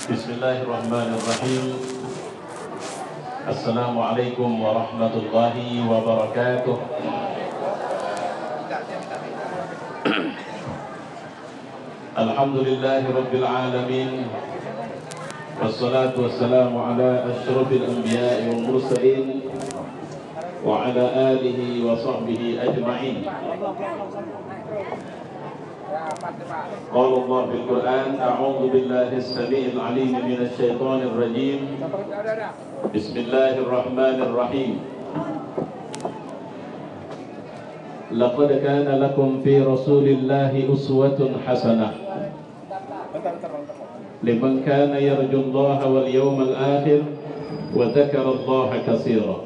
Bismillahirrahmanirrahim. Assalamualaikum warahmatullahi wabarakatuh. Alhamdulillahi rabbil alamin. Wassalatu wassalamu ala asyrafil anbiya'i wal mursalin wa ala alihi wa sahbihi ajma'in. Qala Allah fil Qur'an, a'udzu billahi as-sami'il 'alim minasy syaithanir rajim. Bismillahirrahmanirrahim. Laqad kana lakum fi Rasulillahi uswatun hasanah liman kana yarjullaha wal yawmal akhir wa dzakarallaha katsira.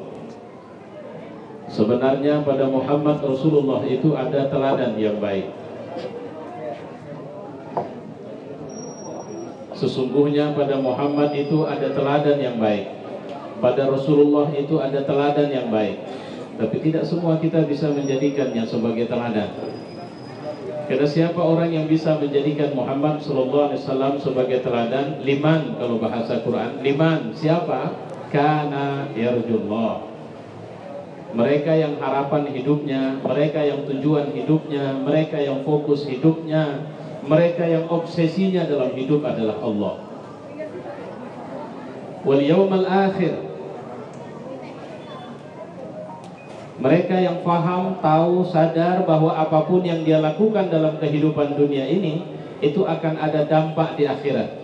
Sebenarnya pada Muhammad Rasulullah itu ada teladan yang baik. Sesungguhnya pada Muhammad itu ada teladan yang baik. Pada Rasulullah itu ada teladan yang baik. Tapi tidak semua kita bisa menjadikannya sebagai teladan. Karena siapa orang yang bisa menjadikan Muhammad SAW sebagai teladan? Liman, kalau bahasa Quran. Liman, siapa? Kana yarjullah. Mereka yang harapan hidupnya, mereka yang tujuan hidupnya, mereka yang fokus hidupnya, mereka yang obsesinya dalam hidup adalah Allah. Wal yawmal akhir. Mereka yang faham, tahu, sadar bahwa apapun yang dia lakukan dalam kehidupan dunia ini itu akan ada dampak di akhirat.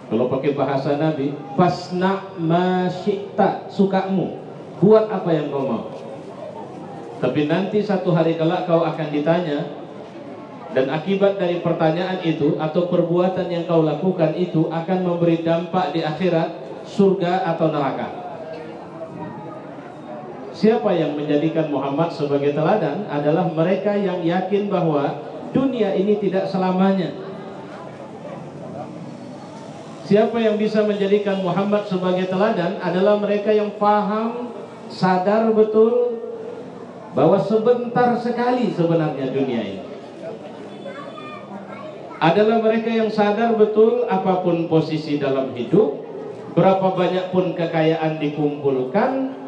Kalau pakai bahasa Nabi, fasna ma syi'ta, sukamu, buat apa yang kau mau. Tapi nanti satu hari kelak kau akan ditanya, dan akibat dari pertanyaan itu atau perbuatan yang kau lakukan itu akan memberi dampak di akhirat, surga atau neraka. Siapa yang menjadikan Muhammad sebagai teladan adalah mereka yang yakin bahwa dunia ini tidak selamanya. Siapa yang bisa menjadikan Muhammad sebagai teladan adalah mereka yang paham, sadar betul bahwa sebentar sekali sebenarnya dunia ini. Adalah mereka yang sadar betul apapun posisi dalam hidup, berapa banyak pun kekayaan dikumpulkan,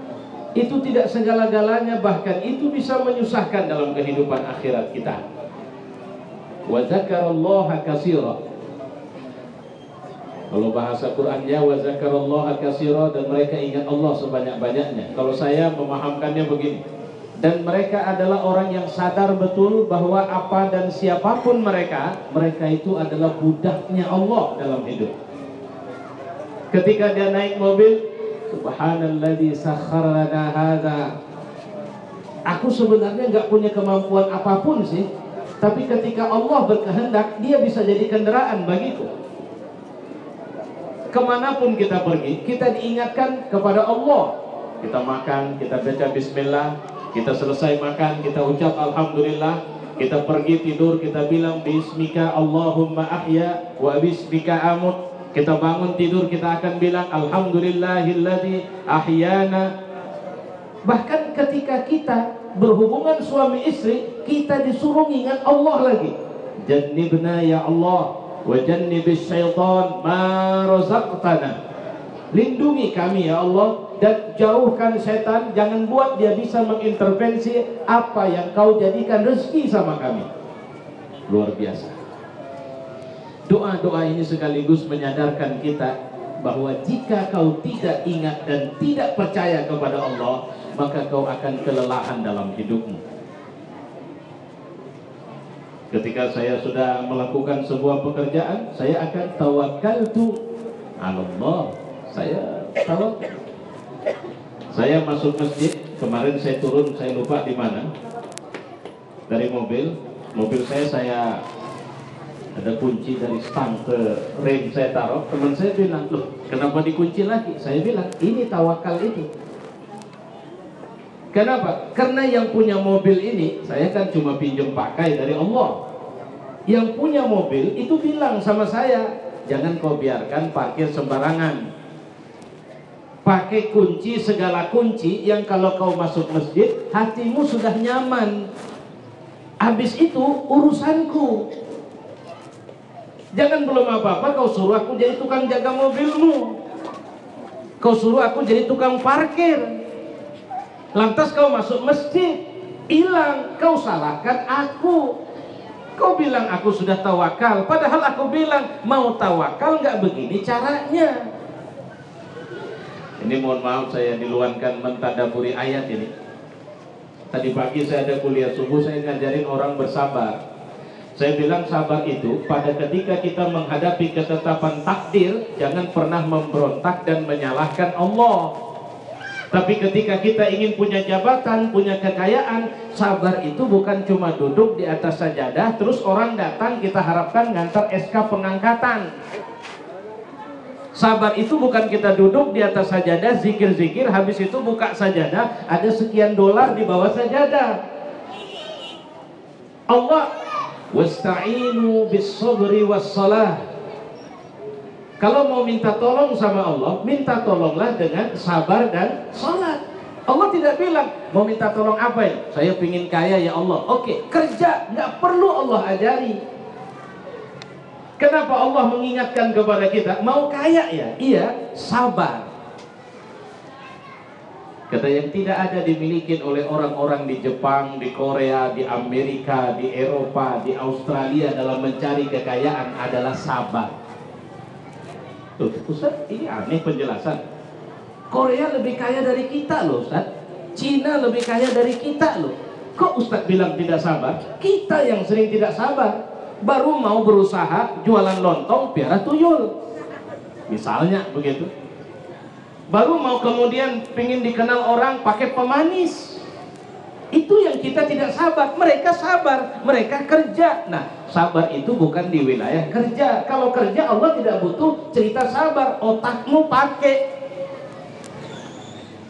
itu tidak segala-galanya, bahkan itu bisa menyusahkan dalam kehidupan akhirat kita. Wa dzakarallaha katsira. Kalau bahasa Qur'annya wa dzakarallaha katsira, dan mereka ingat Allah sebanyak-banyaknya. Kalau saya memahamkannya begini, dan mereka adalah orang yang sadar betul bahwa apa dan siapapun mereka itu adalah budaknya Allah dalam hidup. Ketika dia naik mobil, subhanalladzi sakhkhara lana hadza. Aku sebenarnya nggak punya kemampuan apapun sih, tapi ketika Allah berkehendak, dia bisa jadi kendaraan bagiku. Kemanapun kita pergi, kita diingatkan kepada Allah. Kita makan, kita baca bismillah. Kita selesai makan, kita ucap alhamdulillah. Kita pergi tidur, kita bilang bismika Allahumma ahya wa bismika amut. Kita bangun tidur, kita akan bilang alhamdulillahilladzi ahyana. Bahkan ketika kita berhubungan suami istri, kita disuruh ingat Allah lagi. Jannibna ya Allah wa jannibis syaitan ma razaqtana. Lindungi kami ya Allah dan jauhkan setan, jangan buat dia bisa mengintervensi apa yang kau jadikan rezeki sama kami. Luar biasa. Doa-doa ini sekaligus menyadarkan kita bahwa jika kau tidak ingat dan tidak percaya kepada Allah, maka kau akan kelelahan dalam hidupmu. Ketika saya sudah melakukan sebuah pekerjaan, saya akan tawakkaltu 'ala Allah. Saya tawakal. Saya masuk masjid, kemarin saya turun, saya lupa di mana. Dari mobil saya ada kunci dari stang ke rem saya taruh. Teman saya bilang, loh kenapa dikunci lagi? Saya bilang, ini tawakal itu. Kenapa? Karena yang punya mobil ini, saya kan cuma pinjam pakai dari Allah. Yang punya mobil itu bilang sama saya, jangan kau biarkan parkir sembarangan. Pakai kunci, segala kunci yang kalau kau masuk masjid, hatimu sudah nyaman. Habis itu urusanku. Jangan belum apa-apa kau suruh aku jadi tukang jaga mobilmu, kau suruh aku jadi tukang parkir. Lantas kau masuk masjid, hilang, kau salahkan aku. Kau bilang aku sudah tawakal, padahal aku bilang mau tawakal nggak begini caranya. Ini mohon maaf saya diluankan mentadaburi ayat ini. Tadi pagi saya ada kuliah subuh, saya ngajarin orang bersabar. Saya bilang sabar itu pada ketika kita menghadapi ketetapan takdir, jangan pernah memberontak dan menyalahkan Allah. Tapi ketika kita ingin punya jabatan, punya kekayaan, sabar itu bukan cuma duduk di atas sajadah, terus orang datang kita harapkan ngantar SK pengangkatan. Sabar itu bukan kita duduk di atas sajadah, zikir-zikir, habis itu buka sajadah, ada sekian dolar di bawah sajadah. Allah, wasta'inu bis-sabri was-salah. Kalau mau minta tolong sama Allah, minta tolonglah dengan sabar dan salat. Allah tidak bilang, mau minta tolong apa ya? Saya pingin kaya ya Allah. Oke, kerja, nggak perlu Allah ajari. Kenapa Allah mengingatkan kepada kita, mau kaya ya? Iya, sabar. Kata yang tidak ada dimiliki oleh orang-orang di Jepang, di Korea, di Amerika, di Eropa, di Australia dalam mencari kekayaan adalah sabar. Ustaz, ini aneh penjelasan. Korea lebih kaya dari kita loh Ustaz, Cina lebih kaya dari kita loh. Kok Ustaz bilang tidak sabar? Kita yang sering tidak sabar. Baru mau berusaha jualan lontong piara tuyul, misalnya begitu. Baru mau kemudian pengen dikenal orang pakai pemanis. Itu yang kita tidak sabar. Mereka sabar, mereka kerja. Nah, sabar itu bukan di wilayah kerja. Kalau kerja Allah tidak butuh cerita sabar, otakmu pakai.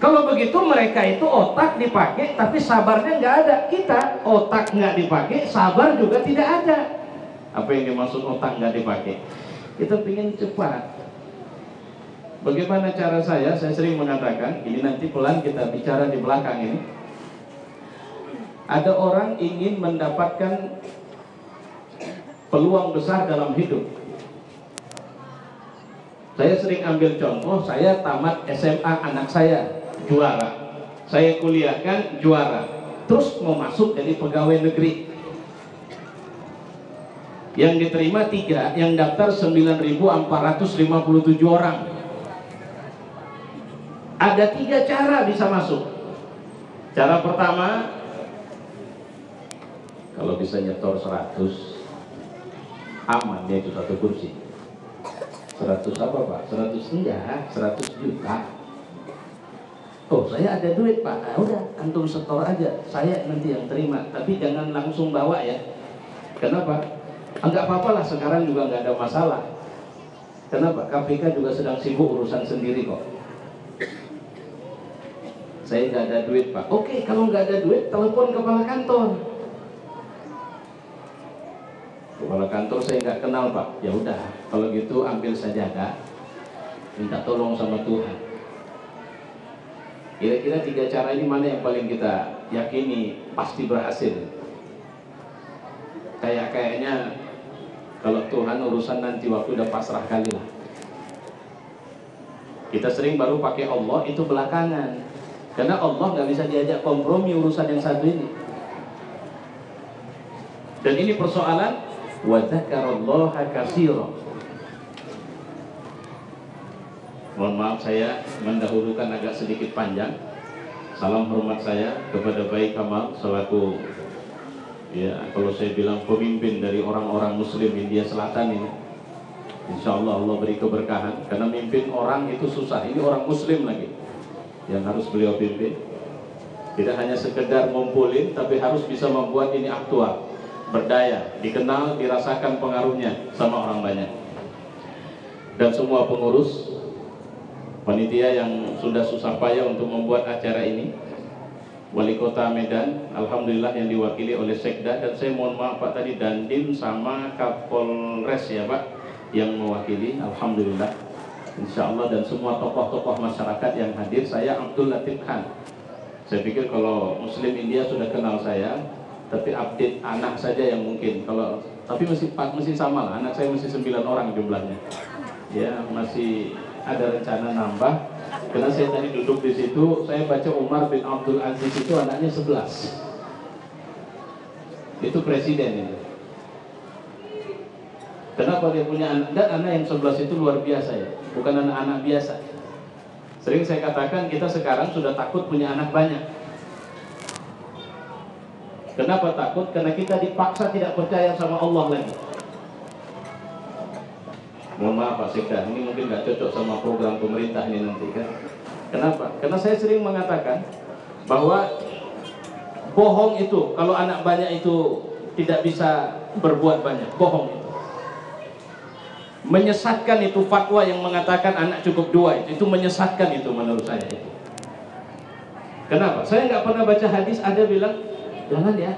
Kalau begitu mereka itu otak dipakai tapi sabarnya nggak ada. Kita otak nggak dipakai, sabar juga tidak ada. Apa yang dimaksud otak nggak dipakai? Kita pengen cepat. Bagaimana cara saya sering mengatakan, ini nanti pelan kita bicara di belakang ini. Ada orang ingin mendapatkan peluang besar dalam hidup. Saya sering ambil contoh, saya tamat SMA, anak saya juara. Saya kuliahkan juara. Terus mau masuk jadi pegawai negeri. Yang diterima 3, yang daftar 9.457 orang. Ada 3 cara bisa masuk. Cara pertama, kalau bisa nyetor 100, aman dia itu 1 kursi. 100 apa Pak? 100 enggak, 100 juta. Oh saya ada duit Pak, nah, udah antum setor aja, saya nanti yang terima. Tapi jangan langsung bawa ya. Kenapa? Enggak apa-apa lah, sekarang juga nggak ada masalah. Kenapa? KPK juga sedang sibuk urusan sendiri kok. Saya nggak ada duit Pak. Oke, kalau nggak ada duit, telepon kepala kantor. Kepala kantor saya nggak kenal Pak. Ya udah, kalau gitu ambil sajadah, minta tolong sama Tuhan. Kira-kira 3 cara ini mana yang paling kita yakini pasti berhasil? Kayaknya kalau Tuhan urusan nanti waktu udah pasrah kali lah. Kita sering baru pakai Allah itu belakangan. Karena Allah nggak bisa diajak kompromi urusan yang satu ini. Dan ini persoalan wa dzakarallaha katsira. Mohon maaf saya mendahulukan agak sedikit panjang. Salam hormat saya kepada Bayi Kamal selaku, ya kalau saya bilang pemimpin dari orang-orang Muslim India Selatan ini. Insya Allah Allah beri keberkahan. Karena mimpin orang itu susah. Ini orang Muslim lagi yang harus beliau pimpin. Tidak hanya sekedar ngumpulin, tapi harus bisa membuat ini aktual, berdaya, dikenal, dirasakan pengaruhnya sama orang banyak. Dan semua pengurus panitia yang sudah susah payah untuk membuat acara ini, Wali Kota Medan, alhamdulillah yang diwakili oleh Sekda, dan saya mohon maaf Pak tadi Dandim sama Kapolres ya Pak yang mewakili, alhamdulillah. Insya Allah, dan semua tokoh-tokoh masyarakat yang hadir. Saya Abdul Latif Khan. Saya pikir kalau Muslim India sudah kenal saya, tapi update anak saja yang mungkin. Kalau tapi masih sama lah, anak saya masih 9 orang jumlahnya. Ya, masih ada rencana nambah. Karena saya tadi duduk di situ, saya baca Umar bin Abdul Aziz itu anaknya 11. Itu presiden itu. Kenapa dia punya anak? Dan anak yang 11 itu luar biasa ya, bukan anak-anak biasa. Sering saya katakan kita sekarang sudah takut punya anak banyak. Kenapa takut? Karena kita dipaksa tidak percaya sama Allah lagi. Mohon maaf Pak Sekda, ini mungkin nggak cocok sama program pemerintah ini nanti kan. Kenapa? Karena saya sering mengatakan bahwa bohong itu, kalau anak banyak itu tidak bisa berbuat banyak, bohong itu. Menyesatkan itu fatwa yang mengatakan anak cukup 2 itu menyesatkan itu menurut saya itu. Kenapa? Saya nggak pernah baca hadis ada bilang jangan ya,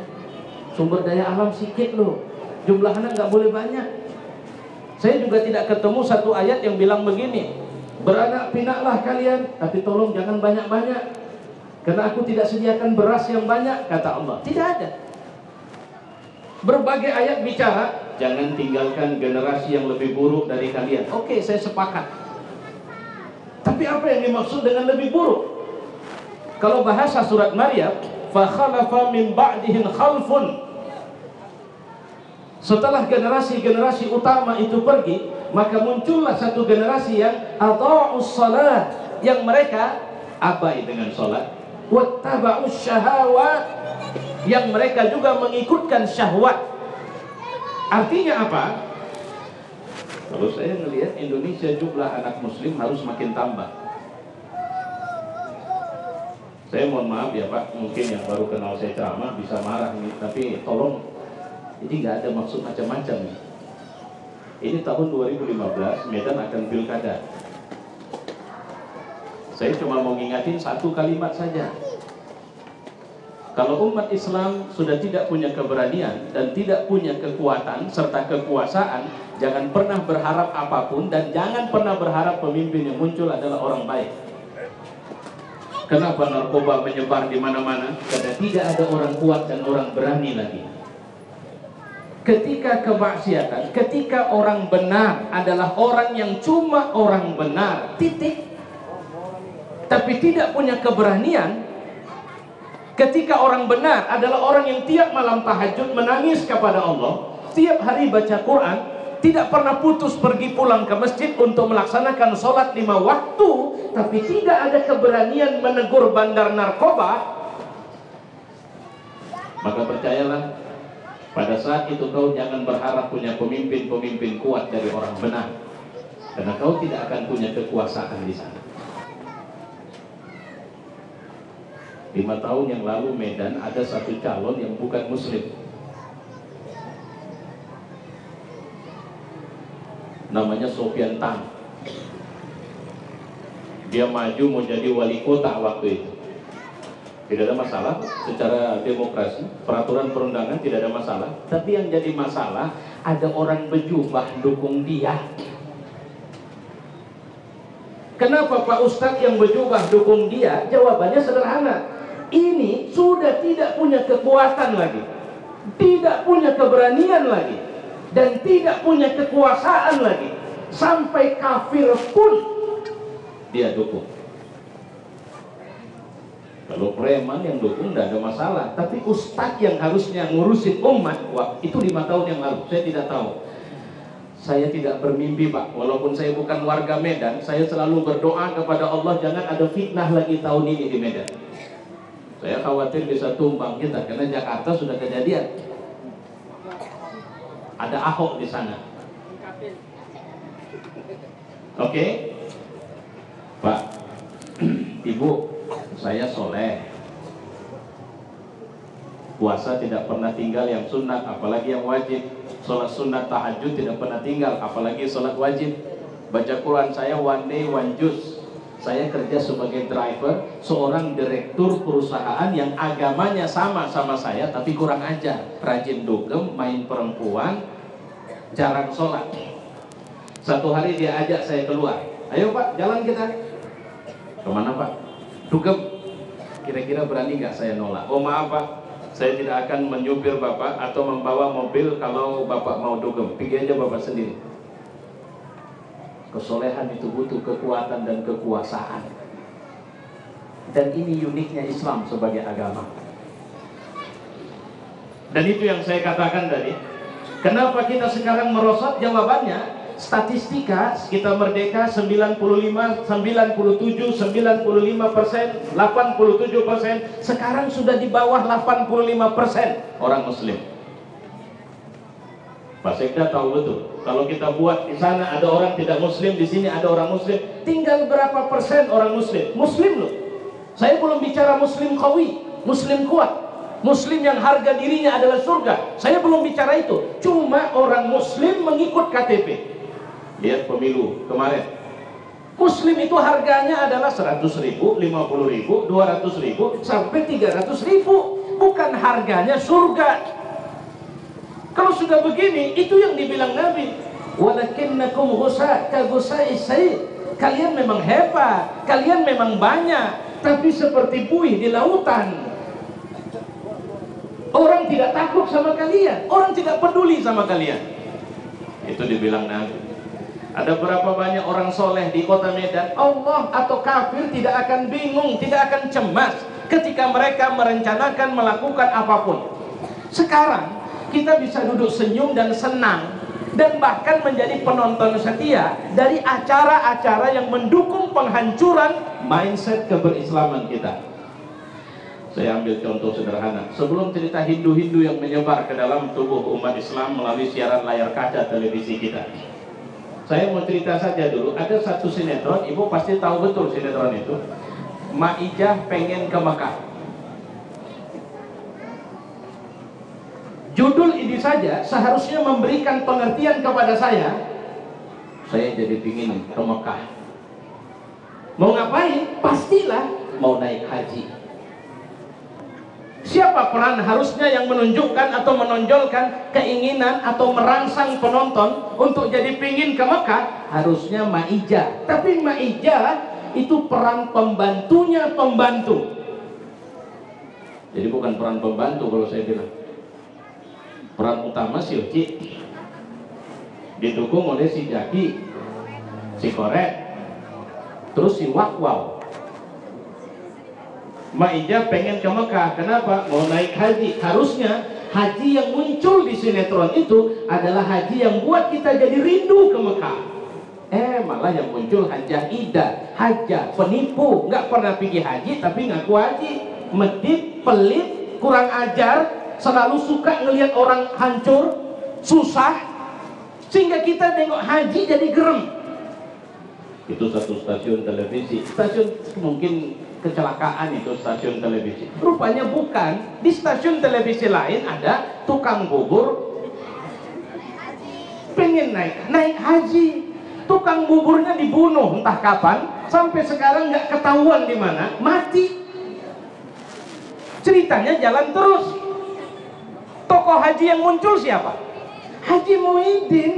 sumber daya alam sikit loh, jumlah anak nggak boleh banyak. Saya juga tidak ketemu satu ayat yang bilang begini, beranak pinaklah kalian, tapi tolong jangan banyak-banyak, karena aku tidak sediakan beras yang banyak, kata Allah. Tidak ada. Berbagai ayat bicara, jangan tinggalkan generasi yang lebih buruk dari kalian. Oke, saya sepakat. Tapi apa yang dimaksud dengan lebih buruk? Kalau bahasa surat Maryam, fa khalafa min ba'dihim khalfun. Setelah generasi-generasi utama itu pergi, maka muncullah satu generasi yang adha'us shalah, yang mereka abai dengan salat, wattaba'us syahawat, yang mereka juga mengikutkan syahwat. Artinya apa? Kalau saya melihat Indonesia jumlah anak muslim harus makin tambah. Saya mohon maaf ya Pak, mungkin yang baru kenal saya ceramah bisa marah nih, tapi tolong, ini nggak ada maksud macam-macam nih. Ini tahun 2015, Medan akan pilkada. Saya cuma mau ngingatin satu kalimat saja. Kalau umat Islam sudah tidak punya keberanian dan tidak punya kekuatan serta kekuasaan, jangan pernah berharap apapun dan jangan pernah berharap pemimpin yang muncul adalah orang baik. Kenapa narkoba menyebar di mana-mana? Karena tidak ada orang kuat dan orang berani lagi. Ketika kemaksiatan, ketika orang benar adalah orang yang cuma orang benar, titik. Tapi tidak punya keberanian. Ketika orang benar adalah orang yang tiap malam tahajud menangis kepada Allah, tiap hari baca Quran, tidak pernah putus pergi pulang ke masjid untuk melaksanakan sholat 5 waktu, tapi tidak ada keberanian menegur bandar narkoba, maka percayalah, pada saat itu kau jangan berharap punya pemimpin-pemimpin kuat dari orang benar, karena kau tidak akan punya kekuasaan di sana. 5 tahun yang lalu Medan ada satu calon yang bukan muslim, namanya Sofyan Tan. Dia maju mau jadi wali kota waktu itu. Tidak ada masalah secara demokrasi, peraturan perundangan tidak ada masalah. Tapi yang jadi masalah, ada orang berjubah dukung dia. Kenapa Pak Ustadz yang berjubah dukung dia? Jawabannya sederhana. Ini sudah tidak punya kekuatan lagi, tidak punya keberanian lagi, dan tidak punya kekuasaan lagi. Sampai kafir pun dia dukung. Kalau preman yang dukung tidak ada masalah, tapi ustadz yang harusnya ngurusin umat, wah, itu 5 tahun yang lalu, saya tidak tahu. Saya tidak bermimpi Pak, walaupun saya bukan warga Medan, saya selalu berdoa kepada Allah jangan ada fitnah lagi tahun ini di Medan. Saya khawatir bisa tumbang kita, karena Jakarta sudah kejadian. Ada Ahok di sana. Oke, Pak, Ibu, saya soleh, puasa tidak pernah tinggal yang sunat, apalagi yang wajib. Sholat sunat tahajud tidak pernah tinggal, apalagi sholat wajib. Baca Quran saya one day one juz. Saya kerja sebagai driver, seorang direktur perusahaan yang agamanya sama saya, tapi kurang ajar, rajin dugem, main perempuan, jarang sholat. Satu hari dia ajak saya keluar, ayo Pak, jalan kita. Kemana Pak? Dugem. Kira-kira berani nggak saya nolak? Oh maaf Pak, Saya tidak akan menyupir Bapak atau membawa mobil kalau Bapak mau dugem. Pergi aja Bapak sendiri. Kesolehan itu butuh kekuatan dan kekuasaan. Dan ini uniknya Islam sebagai agama. Dan itu yang saya katakan tadi. Kenapa kita sekarang merosot? Jawabannya, statistika kita merdeka 95, 97, 95%, 87%. Sekarang sudah di bawah 85% orang Muslim. Pak Sekda tahu betul. Kalau kita buat di sana ada orang tidak Muslim, di sini ada orang Muslim, tinggal berapa persen orang Muslim? Muslim loh. Saya belum bicara Muslim qawi, Muslim kuat, Muslim yang harga dirinya adalah surga. Saya belum bicara itu. Cuma orang Muslim mengikut KTP. Lihat pemilu kemarin. Muslim itu harganya adalah 100.000, 50.000, 200.000 sampai 300.000. Bukan harganya surga. Kalau sudah begini, itu yang dibilang Nabi. Walakinnakum ghusa ka ghusa'is sayl. Kalian memang hebat, kalian memang banyak, tapi seperti buih di lautan. Orang tidak takut sama kalian, orang tidak peduli sama kalian. Itu dibilang Nabi. Ada berapa banyak orang soleh di kota Medan, Allah atau kafir tidak akan bingung, tidak akan cemas ketika mereka merencanakan melakukan apapun. Sekarang kita bisa duduk senyum dan senang, dan bahkan menjadi penonton setia dari acara-acara yang mendukung penghancuran mindset keberislaman kita. Saya ambil contoh sederhana. Sebelum cerita Hindu-Hindu yang menyebar ke dalam tubuh umat Islam melalui siaran layar kaca televisi kita, saya mau cerita saja dulu. Ada satu sinetron, ibu pasti tahu betul sinetron itu. Maijah pengen ke Mekah. Judul ini saja seharusnya memberikan pengertian kepada saya jadi pingin ke Mekah. Mau ngapain? Pastilah mau naik haji. Siapa peran harusnya yang menunjukkan atau menonjolkan keinginan atau merangsang penonton untuk jadi pingin ke Mekah? Harusnya Maijah. Tapi Maijah itu peran pembantunya pembantu. Jadi bukan peran pembantu kalau saya bilang. Peran utama si Uci, didukung oleh si Jaki, si Korek, terus si Wakwaw. Maijah pengen ke Mekah. Kenapa? Mau naik haji. Harusnya haji yang muncul di sinetron itu adalah haji yang buat kita jadi rindu ke Mekah. Malah yang muncul Hajah Ida, Hajah penipu, nggak pernah pergi haji tapi ngaku haji, medit, pelit, kurang ajar, selalu suka ngelihat orang hancur, susah, sehingga kita tengok haji jadi gerem. Itu satu stasiun televisi, stasiun mungkin kecelakaan itu stasiun televisi. Rupanya bukan. Di stasiun televisi lain ada tukang bubur pengen naik haji. Tukang buburnya dibunuh entah kapan, sampai sekarang nggak ketahuan di mana, mati. Ceritanya jalan terus. Tokoh haji yang muncul siapa? Haji Muhyiddin.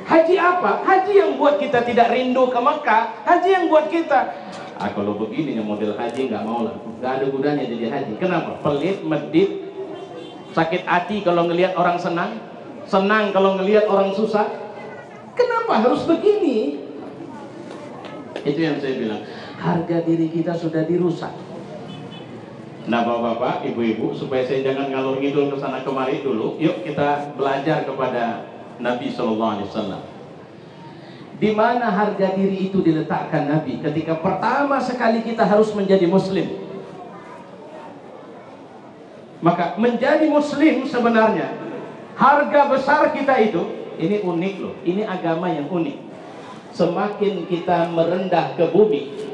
Haji apa? Haji yang buat kita tidak rindu ke Mekah. Haji yang buat kita, kalau begini model haji nggak mau lah, nggak ada gunanya jadi haji. Kenapa? Pelit, medit, sakit hati kalau ngelihat orang senang, senang kalau ngelihat orang susah. Kenapa harus begini? Itu yang saya bilang, harga diri kita sudah dirusak. Nah bapak-bapak, ibu-ibu, supaya saya jangan ngalur ngidul ke sana kemari dulu, yuk kita belajar kepada Nabi SAW. Di mana harga diri itu diletakkan Nabi ketika pertama sekali kita harus menjadi Muslim? Maka menjadi Muslim sebenarnya harga besar kita itu, ini unik loh, ini agama yang unik. Semakin kita merendah ke bumi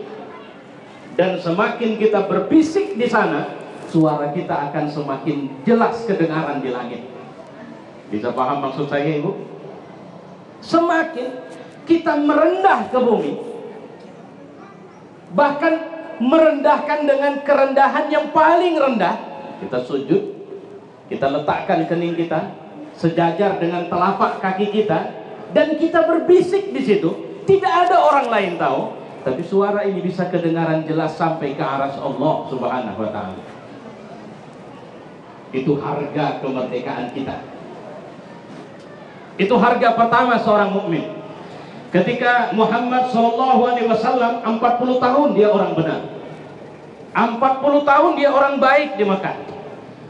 dan semakin kita berbisik di sana, suara kita akan semakin jelas kedengaran di langit. Bisa paham maksud saya, ibu? Semakin kita merendah ke bumi, bahkan merendahkan dengan kerendahan yang paling rendah, kita sujud, kita letakkan kening kita sejajar dengan telapak kaki kita, dan kita berbisik di situ. Tidak ada orang lain tahu, tapi suara ini bisa kedengaran jelas sampai ke aras Allah Subhanahu wa ta'ala. Itu harga kemerdekaan kita. Itu harga pertama seorang mukmin. Ketika Muhammad SAW 40 tahun dia orang benar, 40 tahun dia orang baik di Mekah,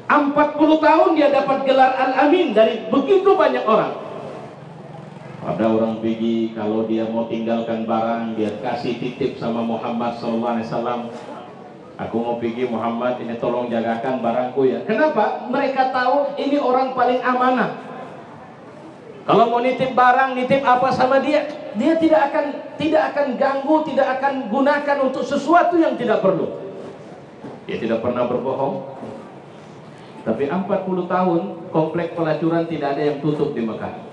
40 tahun dia dapat gelar Al-Amin dari begitu banyak orang. Ada orang pergi kalau dia mau tinggalkan barang dia kasih titip sama Muhammad SAW. Aku mau pergi Muhammad, ini tolong jagakan barangku ya. Kenapa? Mereka tahu ini orang paling amanah. Kalau mau nitip barang, nitip apa sama dia, dia tidak akan ganggu, tidak akan gunakan untuk sesuatu yang tidak perlu. Dia tidak pernah berbohong. Tapi 40 tahun komplek pelacuran tidak ada yang tutup di Mekah.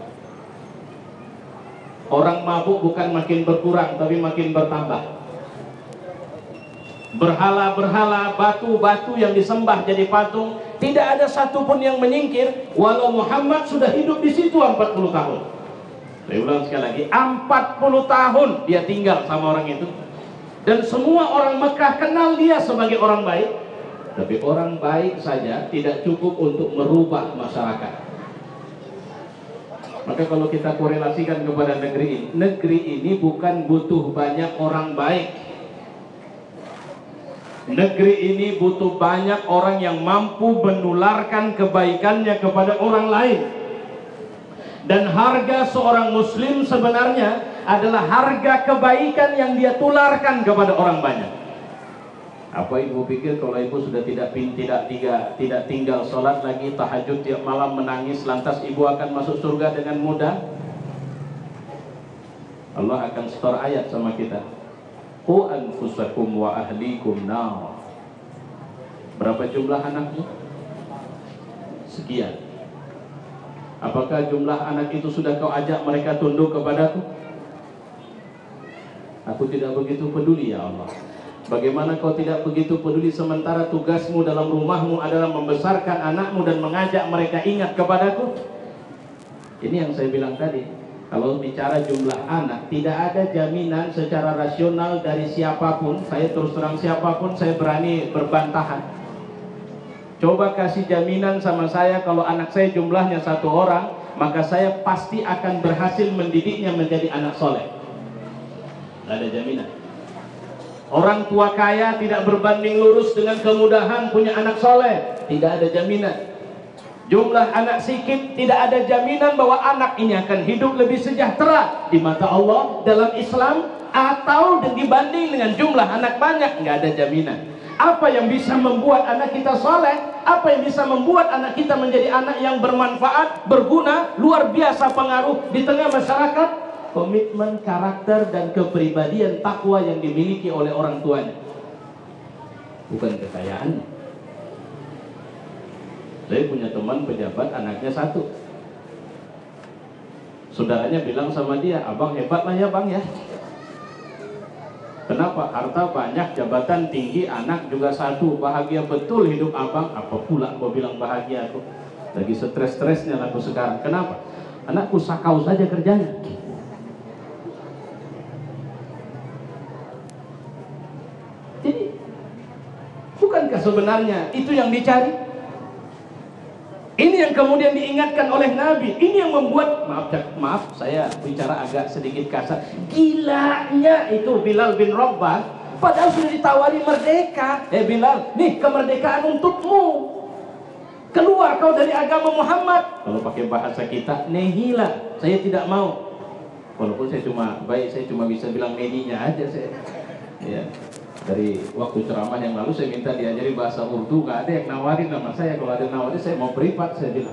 Orang mabuk bukan makin berkurang, tapi makin bertambah. Berhala-berhala, batu-batu yang disembah jadi patung, tidak ada satupun yang menyingkir, walau Muhammad sudah hidup di situ 40 tahun. Saya ulang sekali lagi, 40 tahun dia tinggal sama orang itu. Dan semua orang Mekah kenal dia sebagai orang baik. Tapi orang baik saja tidak cukup untuk merubah masyarakat. Maka kalau kita korelasikan kepada negeri ini bukan butuh banyak orang baik. Negeri ini butuh banyak orang yang mampu menularkan kebaikannya kepada orang lain. Dan harga seorang muslim sebenarnya adalah harga kebaikan yang dia tularkan kepada orang banyak. Apa ibu pikir kalau ibu sudah tidak tinggal sholat lagi, tahajud tiap malam menangis, lantas ibu akan masuk surga dengan mudah? Allah akan setor ayat sama kita. Qu anfusakum wa ahlikum nar. Berapa jumlah anakmu? Sekian. Apakah jumlah anak itu sudah kau ajak mereka tunduk kepadaku? Aku tidak begitu peduli ya Allah. Bagaimana kau tidak begitu peduli sementara tugasmu dalam rumahmu adalah membesarkan anakmu dan mengajak mereka ingat kepadaku? Ini yang saya bilang tadi. Kalau bicara jumlah anak, tidak ada jaminan secara rasional dari siapapun. Saya terus terang siapapun, saya berani berbantahan. Coba kasih jaminan sama saya kalau anak saya jumlahnya 1 orang, maka saya pasti akan berhasil mendidiknya menjadi anak soleh. Tidak ada jaminan. Orang tua kaya tidak berbanding lurus dengan kemudahan punya anak soleh. Tidak ada jaminan. Jumlah anak sedikit, tidak ada jaminan bahwa anak ini akan hidup lebih sejahtera di mata Allah dalam Islam, atau dibanding dengan jumlah anak banyak. Nggak ada jaminan. Apa yang bisa membuat anak kita soleh, apa yang bisa membuat anak kita menjadi anak yang bermanfaat, berguna, luar biasa pengaruh di tengah masyarakat? Komitmen, karakter, dan kepribadian takwa yang dimiliki oleh orang tuanya, bukan kekayaan. Saya punya teman pejabat, anaknya 1. Saudaranya bilang sama dia, abang hebat lah ya bang ya. Kenapa? Harta banyak, jabatan tinggi, anak juga 1, bahagia betul hidup abang. Apa pula kau bilang bahagia aku? Lagi stres-stresnya aku sekarang. Kenapa? Anakku sakau saja kerjanya. Jadi, bukankah sebenarnya itu yang dicari? Ini yang kemudian diingatkan oleh Nabi. Ini yang membuat, maaf saya bicara agak sedikit kasar, gilanya itu Bilal bin Rabah. Padahal sudah ditawari merdeka. Bilal, nih kemerdekaan untukmu. Keluar kau dari agama Muhammad. Kalau pakai bahasa kita, nehila. Saya tidak mau. Walaupun saya cuma bisa bilang nedinya aja saya. Ya. Dari waktu ceramah yang lalu saya minta diajari bahasa Urdu, gak ada yang nawarin nama saya. Kalau ada nawarin saya mau privat, saya bilang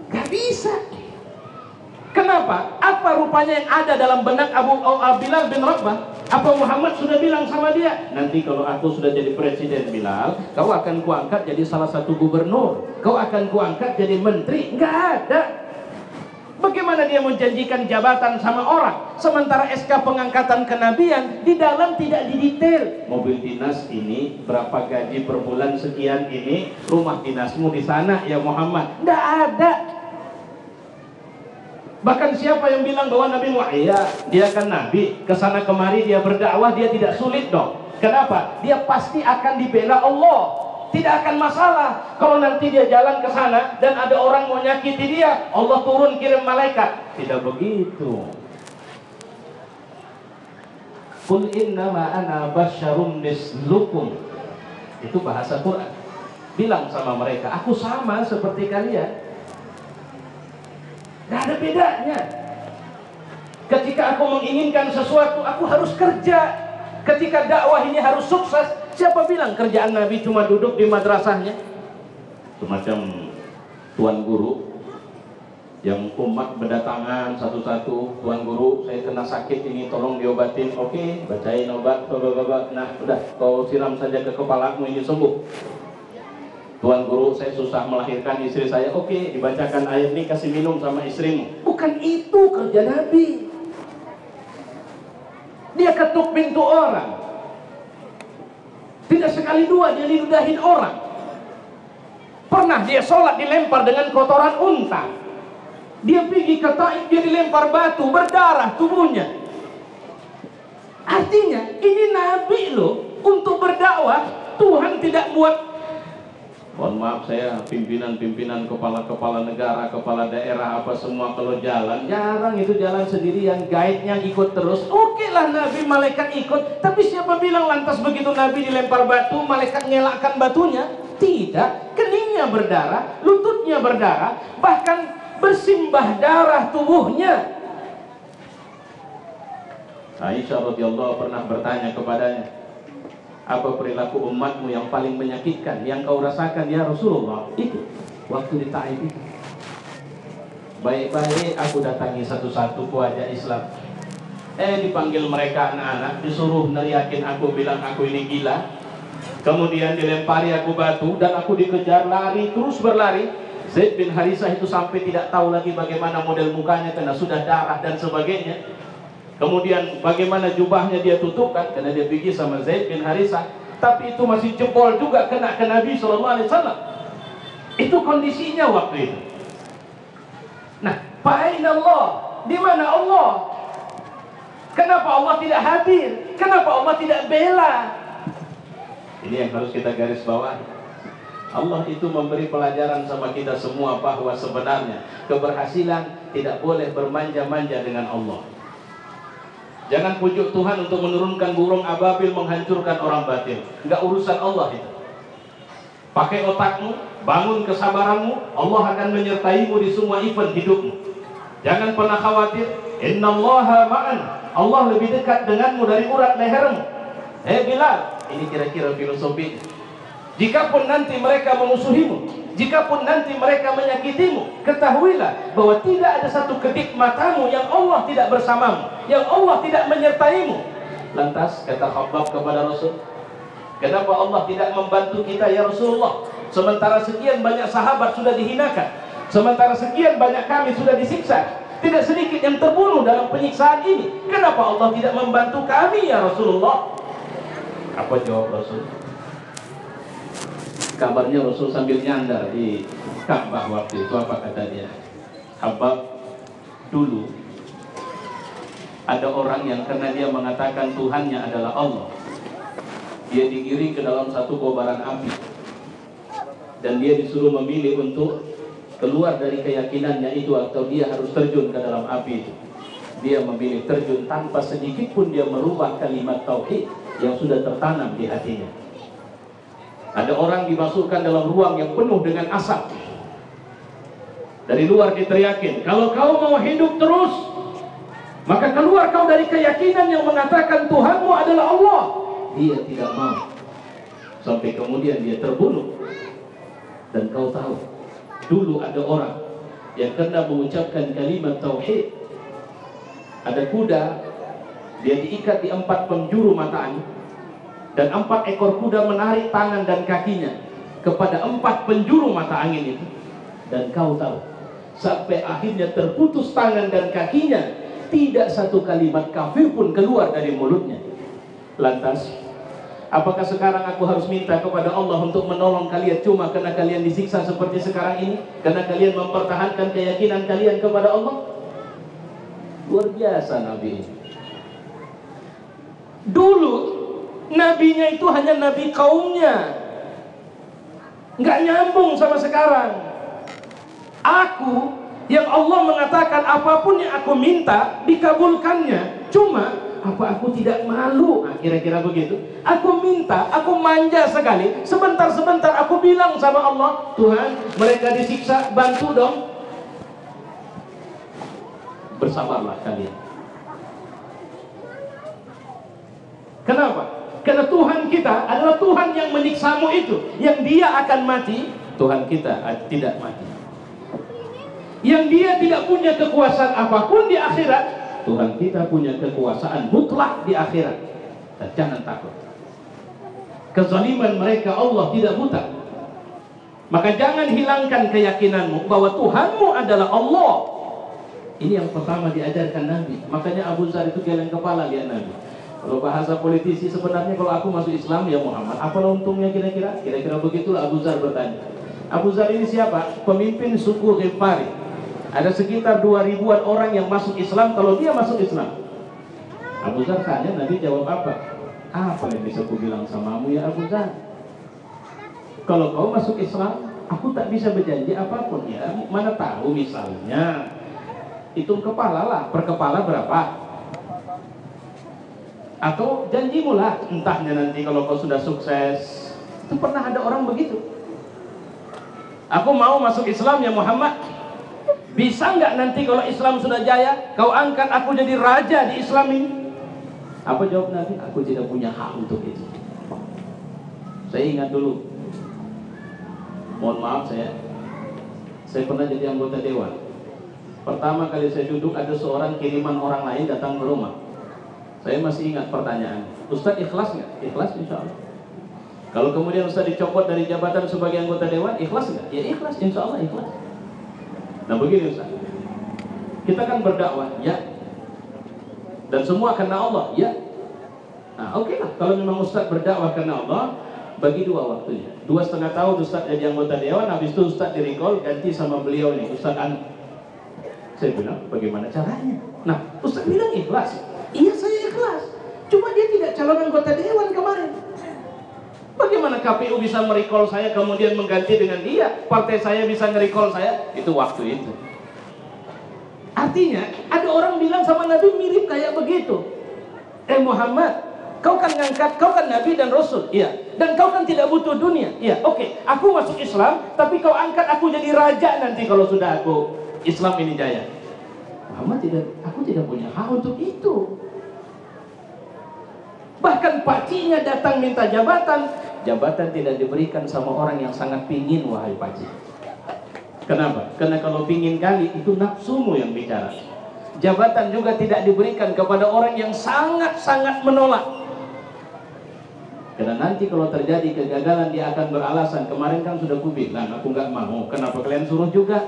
gak bisa. Kenapa? Apa rupanya yang ada dalam benak Bilal bin Rabah? Apa Muhammad sudah bilang sama dia, nanti kalau aku sudah jadi presiden Bilal, kau akan kuangkat jadi salah satu gubernur, kau akan kuangkat jadi menteri? Gak ada. Bagaimana dia menjanjikan jabatan sama orang, sementara SK pengangkatan kenabian di dalam tidak didetail. Mobil dinas ini berapa gaji per bulan sekian ini, rumah dinasmu di sana ya Muhammad. Tidak ada. Bahkan siapa yang bilang bahwa Nabi Muhammad, dia kan Nabi, kesana kemari dia berdakwah, dia tidak sulit dong. Kenapa? Dia pasti akan dibela Allah. tidak akan masalah. Kalau nanti dia jalan ke sana dan ada orang mau nyakiti dia, Allah turun kirim malaikat. Tidak begitu. Qul innama ana basyarum mislukum. Itu bahasa Quran. Bilang sama mereka, aku sama seperti kalian. Gak ada bedanya. Ketika aku menginginkan sesuatu, aku harus kerja. Ketika dakwah ini harus sukses, siapa bilang kerjaan Nabi cuma duduk di madrasahnya? Semacam tuan guru yang umat berdatangan satu-satu, tuan guru saya kena sakit ini tolong diobatin. Oke, bacain obat, nah udah kau siram saja ke kepalamu ini sembuh. Tuan guru saya susah melahirkan istri saya, oke dibacakan ayat ini kasih minum sama istrimu. Bukan itu kerja Nabi. Dia ketuk pintu orang, tidak sekali dua dia diludahin orang. Pernah dia sholat dilempar dengan kotoran unta. Dia pergi ke Taif, dia dilempar batu, berdarah tubuhnya. Artinya ini Nabi loh, untuk berdakwah Tuhan tidak buat, mohon maaf saya pimpinan-pimpinan, kepala-kepala negara, kepala daerah apa semua kalau jalan, jarang itu jalan sendirian, guide-nya ikut terus. Oke lah Nabi, malaikat ikut, tapi siapa bilang lantas begitu Nabi dilempar batu, malaikat ngelakkan batunya? Tidak, keningnya berdarah, lututnya berdarah, bahkan bersimbah darah tubuhnya. Aisyah radhiyallahu pernah bertanya kepadanya, apa perilaku umatmu yang paling menyakitkan, yang kau rasakan ya Rasulullah? Itu waktu di Taif itu. Baik-baik aku datangi satu-satu wajah Islam. Dipanggil mereka anak-anak, disuruh neriakin aku, bilang aku ini gila. Kemudian dilempari aku batu dan aku dikejar, lari, terus berlari. Zaid bin Harisah itu sampai tidak tahu lagi bagaimana model mukanya karena sudah darah dan sebagainya. Kemudian bagaimana jubahnya dia tutupkan karena dia pergi sama Zaid bin Harisah, tapi itu masih jempol juga kena ke Nabi SAW. Itu kondisinya waktu itu. Nah, fa'aina Allah? Di mana Allah? Kenapa Allah tidak hadir? Kenapa Allah tidak bela? Ini yang harus kita garis bawahi. Allah itu memberi pelajaran sama kita semua bahwa sebenarnya keberhasilan tidak boleh bermanja-manja dengan Allah. Jangan pujuk Tuhan untuk menurunkan burung ababil menghancurkan orang batil. Enggak urusan Allah itu. Pakai otakmu, bangun kesabaranmu, Allah akan menyertaimu di semua event hidupmu. Jangan pernah khawatir. Innallaha ma'an. Allah lebih dekat denganmu dari urat lehermu. Bilal, ini kira-kira filosofi. Jikapun nanti mereka memusuhimu, jikapun nanti mereka menyakitimu, ketahuilah bahwa tidak ada satu kedip matamu yang Allah tidak bersamamu, yang Allah tidak menyertaimu. Lantas kata Khabbab kepada Rasul, kenapa Allah tidak membantu kita ya Rasulullah? Sementara sekian banyak sahabat sudah dihinakan, sementara sekian banyak kami sudah disiksa, tidak sedikit yang terbunuh dalam penyiksaan ini. Kenapa Allah tidak membantu kami ya Rasulullah? Apa jawab Rasul? Kabarnya Rasul sambil nyandar di Ka'bah waktu itu, apa kata dia? Habab, dulu ada orang yang karena dia mengatakan Tuhannya adalah Allah, dia digiring ke dalam satu kobaran api dan dia disuruh memilih untuk keluar dari keyakinannya itu atau dia harus terjun ke dalam api itu. Dia memilih terjun tanpa sedikit pun dia merubah kalimat tauhid yang sudah tertanam di hatinya. Ada orang dimasukkan dalam ruang yang penuh dengan asap. Dari luar diteriakin, kalau kau mau hidup terus, maka keluar kau dari keyakinan yang mengatakan Tuhanmu adalah Allah. Dia tidak mau. Sampai kemudian dia terbunuh. Dan kau tahu, dulu ada orang yang karena mengucapkan kalimat tauhid, ada kuda, dia diikat di 4 penjuru mata angin. Dan 4 ekor kuda menarik tangan dan kakinya kepada 4 penjuru mata angin itu. Dan kau tahu, sampai akhirnya terputus tangan dan kakinya, tidak satu kalimat kafir pun keluar dari mulutnya. Lantas, apakah sekarang aku harus minta kepada Allah untuk menolong kalian cuma karena kalian disiksa seperti sekarang ini? Karena kalian mempertahankan keyakinan kalian kepada Allah? Luar biasa Nabi. Dulu Nabinya itu hanya nabi kaumnya. nggak nyambung sama sekarang. Aku yang Allah mengatakan apapun yang aku minta dikabulkannya. Cuma apa aku tidak malu? Nah, kira-kira begitu. Aku minta, aku manja sekali. Sebentar-sebentar aku bilang sama Allah, Tuhan, mereka disiksa, bantu dong. Bersabarlah kalian. Kenapa? Karena Tuhan kita adalah Tuhan yang menyiksamu itu. Yang Dia akan mati, Tuhan kita tidak mati. Yang Dia tidak punya kekuasaan apapun di akhirat, Tuhan kita punya kekuasaan mutlak di akhirat. Dan jangan takut. Kezaliman mereka Allah tidak buta. Maka jangan hilangkan keyakinanmu bahwa Tuhanmu adalah Allah. Ini yang pertama diajarkan Nabi. Makanya Abu Dzar itu geleng kepala lihat Nabi. Kalau bahasa politisi sebenarnya, kalau aku masuk Islam ya Muhammad, apa untungnya kira-kira? Kira-kira begitulah Abu Dzar bertanya. Abu Dzar ini siapa? Pemimpin suku Ghifari. Ada sekitar 2000-an orang yang masuk Islam kalau dia masuk Islam. Abu Dzar tanya, Nabi jawab apa? Apa yang bisa aku bilang samamu ya Abu Dzar? Kalau kau masuk Islam, aku tak bisa berjanji apapun ya. Mana tahu misalnya hitung kepala lah, per kepala berapa? Atau janjimu lah, entahnya nanti kalau kau sudah sukses. Itu pernah ada orang begitu. Aku mau masuk Islam ya Muhammad. Bisa nggak nanti kalau Islam sudah jaya, kau angkat aku jadi raja di Islam ini? Apa jawab Nabi? Aku tidak punya hak untuk itu. Saya ingat dulu, mohon maaf saya pernah jadi anggota dewan. Pertama kali saya duduk, ada seorang kiriman orang lain datang ke rumah. Saya masih ingat pertanyaan, Ustadz ikhlas nggak? Ikhlas insya Allah. Kalau kemudian Ustadz dicopot dari jabatan sebagai anggota dewan, ikhlas nggak? Ya ikhlas, insya Allah ikhlas. Nah begini Ustaz, kita kan berdakwah, ya, dan semua karena Allah, ya. Nah oke lah, kalau memang Ustaz berdakwah karena Allah, bagi dua waktunya. 2,5 tahun Ustaz jadi anggota dewan, habis itu Ustaz di-recall, ganti sama beliau nih, Ustaz Anu. Saya bilang, bagaimana caranya? Nah, Ustaz bilang ikhlas. Iya saya ikhlas, cuma dia tidak calon anggota dewan kemarin. Bagaimana KPU bisa merecall saya kemudian mengganti dengan dia? Partai saya bisa nge-recall saya? Itu waktu itu. Artinya ada orang bilang sama Nabi mirip kayak begitu. Muhammad, kau kan ngangkat, kau kan Nabi dan Rasul, iya. Dan kau kan tidak butuh dunia, iya. Oke, aku masuk Islam, tapi kau angkat aku jadi raja nanti kalau sudah aku Islam ini jaya. Muhammad aku tidak punya hak untuk itu. Bahkan pacinya datang minta jabatan tidak diberikan sama orang yang sangat pingin, wahai paci. Kenapa? Karena kalau pingin kali, itu nafsumu yang bicara. Jabatan juga tidak diberikan kepada orang yang sangat-sangat menolak. Karena nanti kalau terjadi kegagalan, dia akan beralasan, kemarin kan sudah kubilang, aku nggak mau, kenapa kalian suruh juga?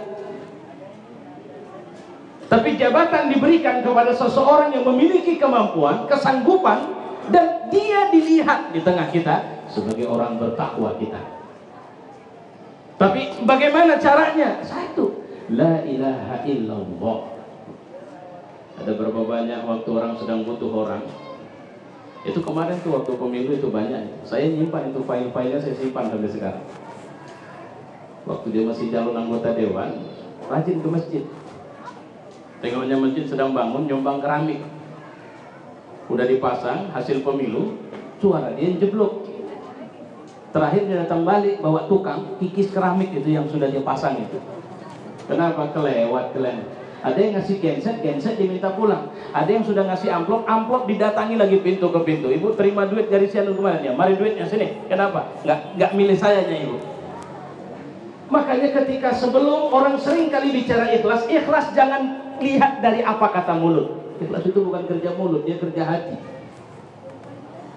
Tapi jabatan diberikan kepada seseorang yang memiliki kemampuan, kesanggupan, dan dia dilihat di tengah kita sebagai orang bertakwa kita. Tapi bagaimana caranya? Satu, la ilaha illallah. Ada berapa banyak waktu orang sedang butuh orang. Itu kemarin tuh waktu pemilu itu banyak. Saya nyimpan itu file-filenya, saya simpan sampai sekarang. Waktu dia masih calon anggota dewan, rajin ke masjid. Tengoknya masjid sedang bangun, nyumbang keramik. Udah dipasang hasil pemilu, suara dia jeblok. Terakhir dia datang balik bawa tukang kikis keramik itu yang sudah dia pasang itu. Kenapa? Kelewat. Ada yang ngasih genset diminta pulang. Ada yang sudah ngasih amplop didatangi lagi pintu ke pintu. Ibu terima duit dari siapa kemarin ya? Mari duitnya sini. Kenapa? Nggak milih sayanya ibu. Makanya ketika sebelum orang sering kali bicara ikhlas jangan lihat dari apa kata mulut. Ikhlas itu bukan kerja mulut, dia kerja hati.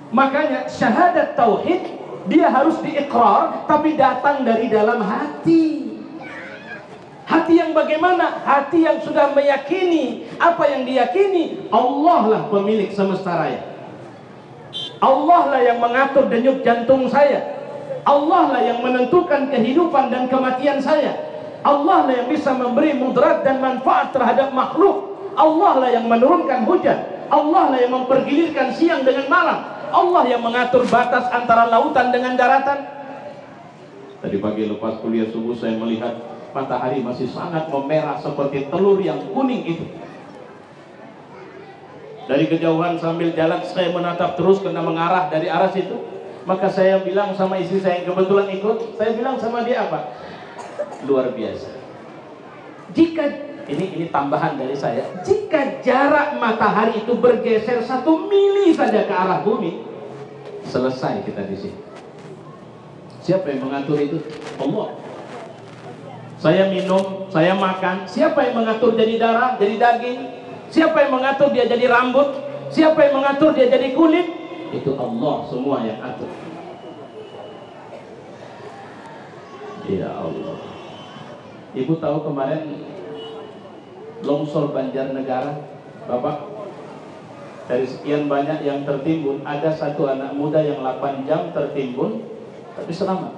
Makanya syahadat tauhid dia harus diikrar, tapi datang dari dalam hati. Hati yang bagaimana? Hati yang sudah meyakini. Apa yang diyakini? Allah lah pemilik semesta raya. Allah lah yang mengatur denyut jantung saya. Allah lah yang menentukan kehidupan dan kematian saya. Allah lah yang bisa memberi mudarat dan manfaat terhadap makhluk. Allah lah yang menurunkan hujan. Allah lah yang mempergilirkan siang dengan malam. Allah yang mengatur batas antara lautan dengan daratan. Tadi pagi lepas kuliah subuh saya melihat matahari masih sangat memerah seperti telur yang kuning itu. Dari kejauhan sambil jalan saya menatap terus karena mengarah dari arah situ. Maka saya bilang sama istri saya yang kebetulan ikut, saya bilang sama dia apa? Luar biasa. Jika ini tambahan dari saya, jika jarak matahari itu bergeser 1 mili saja ke arah bumi, selesai kita di sini. Siapa yang mengatur itu? Allah. Saya minum, saya makan, siapa yang mengatur jadi darah, jadi daging? Siapa yang mengatur dia jadi rambut? Siapa yang mengatur dia jadi kulit? Itu Allah semua yang atur. Ya Allah. Ibu tahu kemarin longsor Banjarnegara, Bapak? Dari sekian banyak yang tertimbun, ada satu anak muda yang 8 jam tertimbun, tapi selamat.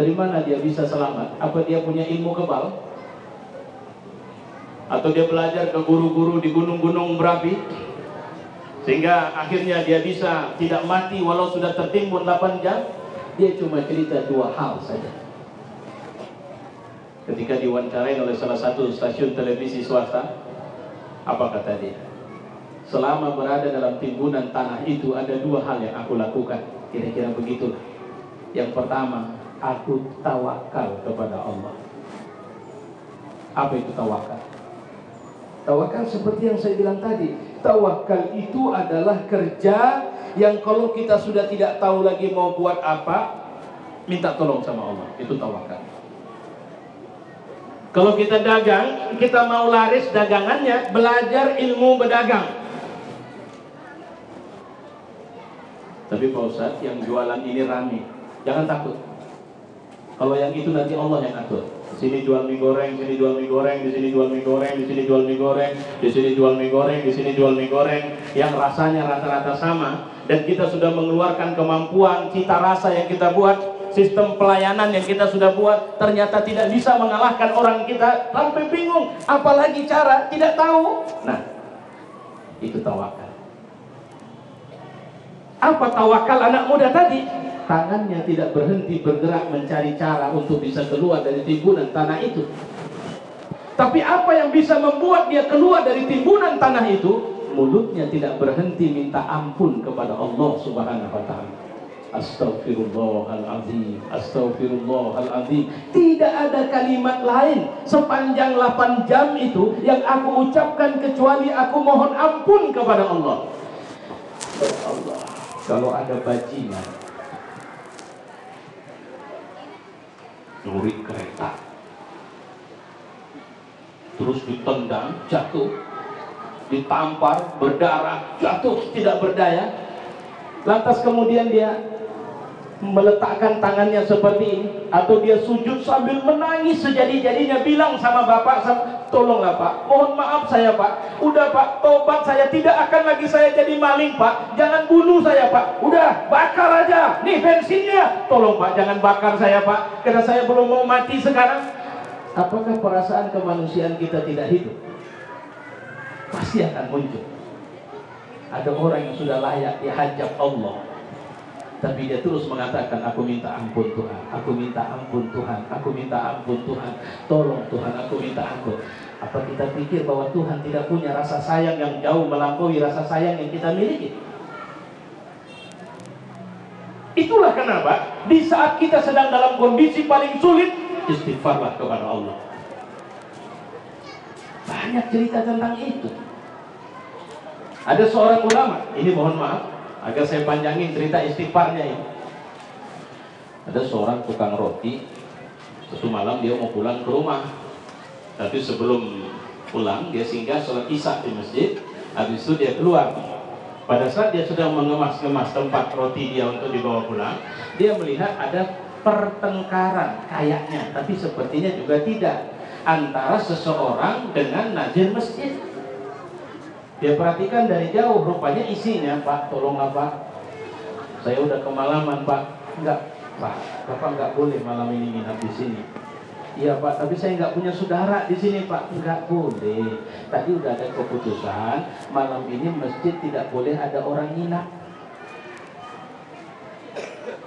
Dari mana dia bisa selamat? Apa dia punya ilmu kebal? Atau dia belajar ke guru-guru di gunung-gunung berapi sehingga akhirnya dia bisa tidak mati walau sudah tertimbun 8 jam? Dia cuma cerita 2 hal saja. Ketika diwawancarai oleh salah satu stasiun televisi swasta, apa kata dia? Selama berada dalam timbunan tanah itu ada 2 hal yang aku lakukan. Kira-kira begitulah. Yang pertama, aku tawakal kepada Allah. Apa itu tawakal? Tawakal seperti yang saya bilang tadi. Tawakal itu adalah kerja yang kalau kita sudah tidak tahu lagi mau buat apa, minta tolong sama Allah. Itu tawakal. Kalau kita dagang, kita mau laris dagangannya, belajar ilmu berdagang. Tapi Pak Ustadz, yang jualan ini rame, jangan takut. Kalau yang itu nanti Allah yang atur. Di sini jual mie goreng, di sini jual mie goreng, di sini jual mie goreng, di sini jual mie goreng, di sini jual mie goreng, di sini jual mie goreng, yang rasanya rata-rata sama, dan kita sudah mengeluarkan kemampuan, cita rasa yang kita buat, sistem pelayanan yang kita sudah buat, ternyata tidak bisa mengalahkan orang kita, sampai bingung, apalagi cara, tidak tahu. Nah, itu tawakal. Apa tawakal anak muda tadi? Tangannya tidak berhenti bergerak mencari cara untuk bisa keluar dari timbunan tanah itu. Tapi apa yang bisa membuat dia keluar dari timbunan tanah itu? Mulutnya tidak berhenti minta ampun kepada Allah Subhanahu wa ta'ala. Astaghfirullahaladzim, astaghfirullahaladzim. Tidak ada kalimat lain sepanjang 8 jam itu yang aku ucapkan kecuali aku mohon ampun kepada Allah. Allah, kalau ada bajingan nyuri kereta terus ditendang, jatuh, ditampar, berdarah, jatuh, tidak berdaya, lantas kemudian dia meletakkan tangannya seperti ini, atau dia sujud sambil menangis sejadi-jadinya, bilang sama bapak, tolonglah Pak, mohon maaf saya Pak, udah Pak, tobat saya, tidak akan lagi saya jadi maling Pak, jangan bunuh saya Pak, udah bakar aja, nih bensinnya, tolong Pak, jangan bakar saya Pak, karena saya belum mau mati sekarang. Apakah perasaan kemanusiaan kita tidak hidup? Pasti akan muncul. Ada orang yang sudah layak dihajab Allah, tapi dia terus mengatakan, aku minta ampun Tuhan, aku minta ampun Tuhan, aku minta ampun Tuhan, tolong Tuhan, aku minta ampun. Apa kita pikir bahwa Tuhan tidak punya rasa sayang yang jauh melampaui rasa sayang yang kita miliki? Itulah kenapa di saat kita sedang dalam kondisi paling sulit, istighfarlah kepada Allah. Banyak cerita tentang itu. Ada seorang ulama, ini mohon maaf, agar saya panjangin cerita istighfarnya ini. Ada seorang tukang roti, suatu malam dia mau pulang ke rumah, tapi sebelum pulang dia singgah sholat isya di masjid. Habis itu dia keluar. Pada saat dia sedang mengemas-ngemas tempat roti dia untuk dibawa pulang, dia melihat ada pertengkaran kayaknya, tapi sepertinya juga tidak, antara seseorang dengan nazir masjid. Dia perhatikan dari jauh, rupanya isinya, Pak, tolonglah Pak, saya udah kemalaman Pak. Enggak Pak, Bapak nggak boleh malam ini nginap di sini. Iya Pak, tapi saya nggak punya saudara di sini Pak. Nggak boleh. Tadi udah ada keputusan, malam ini masjid tidak boleh ada orang nginap.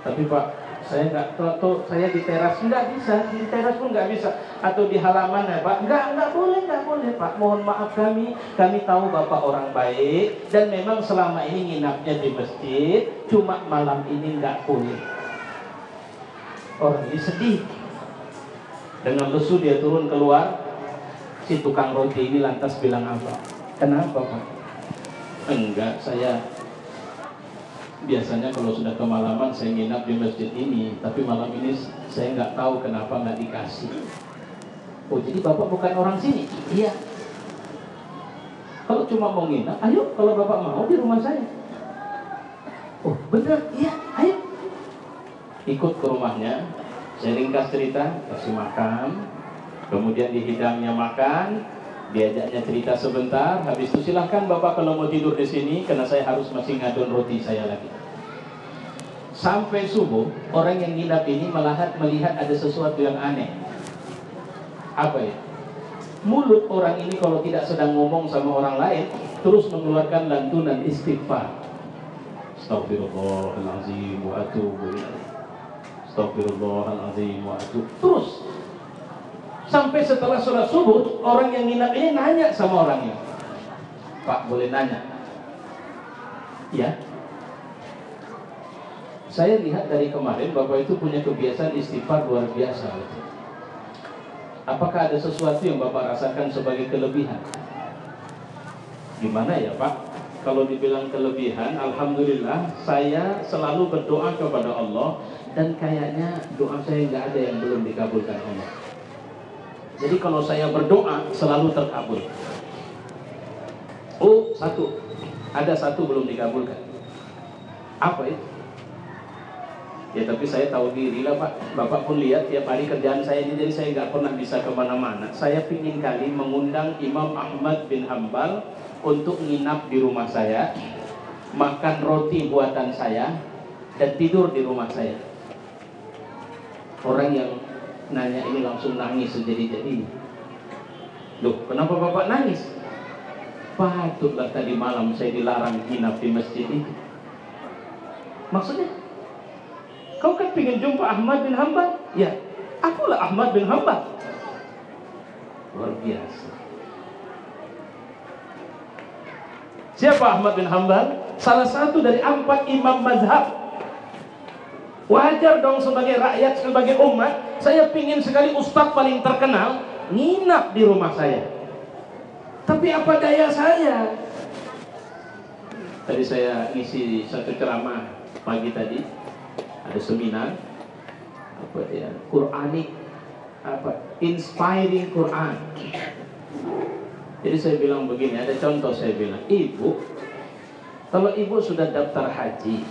Tapi Pak, saya nggak tahu, saya di teras nggak bisa, di teras pun nggak bisa, atau di halaman ya Pak, nggak boleh Pak, mohon maaf kami tahu Bapak orang baik dan memang selama ini nginapnya di masjid, cuma malam ini nggak boleh. Orang ini sedih, dengan lesu dia turun keluar, si tukang roti ini lantas bilang apa? Kenapa Pak? Enggak, saya biasanya kalau sudah kemalaman saya nginap di masjid ini, tapi malam ini saya nggak tahu kenapa nggak dikasih. Oh, jadi Bapak bukan orang sini? Iya. Kalau cuma mau nginap, ayo kalau Bapak mau di rumah saya. Oh bener? Iya, ayo. Ikut ke rumahnya, saya ringkas cerita, kasih makan, kemudian dihidangnya makan, diajaknya cerita sebentar, habis itu silahkan Bapak kalau mau tidur di sini, karena saya harus masih ngadon roti saya lagi. Sampai subuh, orang yang nginap ini melihat ada sesuatu yang aneh. Apa ya? Mulut orang ini kalau tidak sedang ngomong sama orang lain, terus mengeluarkan lantunan istighfar. Astagfirullahaladzim wa atubu ilaih. Astagfirullahaladzim wa atubu. Terus sampai setelah sholat subuh, orang yang nginap ini nanya sama orangnya, Pak boleh nanya? Ya. Saya lihat dari kemarin Bapak itu punya kebiasaan istighfar luar biasa. Apakah ada sesuatu yang Bapak rasakan sebagai kelebihan? Gimana ya Pak? Kalau dibilang kelebihan, alhamdulillah saya selalu berdoa kepada Allah dan kayaknya doa saya nggak ada yang belum dikabulkan Allah. Jadi kalau saya berdoa selalu terkabul. Oh, ada satu belum dikabulkan. Apa itu? Ya tapi saya tahu diri lah Pak. Bapak pun lihat tiap hari kerjaan saya ini, jadi saya nggak pernah bisa kemana-mana. Saya pingin kali mengundang Imam Ahmad bin Hanbal untuk nginap di rumah saya, makan roti buatan saya, dan tidur di rumah saya. Orang yang nanya ini langsung nangis sejadi-jadinya. Loh, kenapa Bapak nangis? Patutlah tadi malam saya dilarang nginap di masjid itu. Maksudnya? Kau kan pengen jumpa Ahmad bin Hanbal? Ya, akulah Ahmad bin Hanbal. Luar biasa. Siapa Ahmad bin Hanbal? Salah satu dari 4 imam mazhab. Wajar dong sebagai rakyat, sebagai umat, saya pingin sekali ustadz paling terkenal nginap di rumah saya. Tapi apa daya saya? Tadi saya ngisi satu ceramah pagi tadi, ada seminar apa ya, Quranic inspiring Quran. Jadi saya bilang begini, ada contoh, saya bilang, ibu, kalau ibu sudah daftar haji,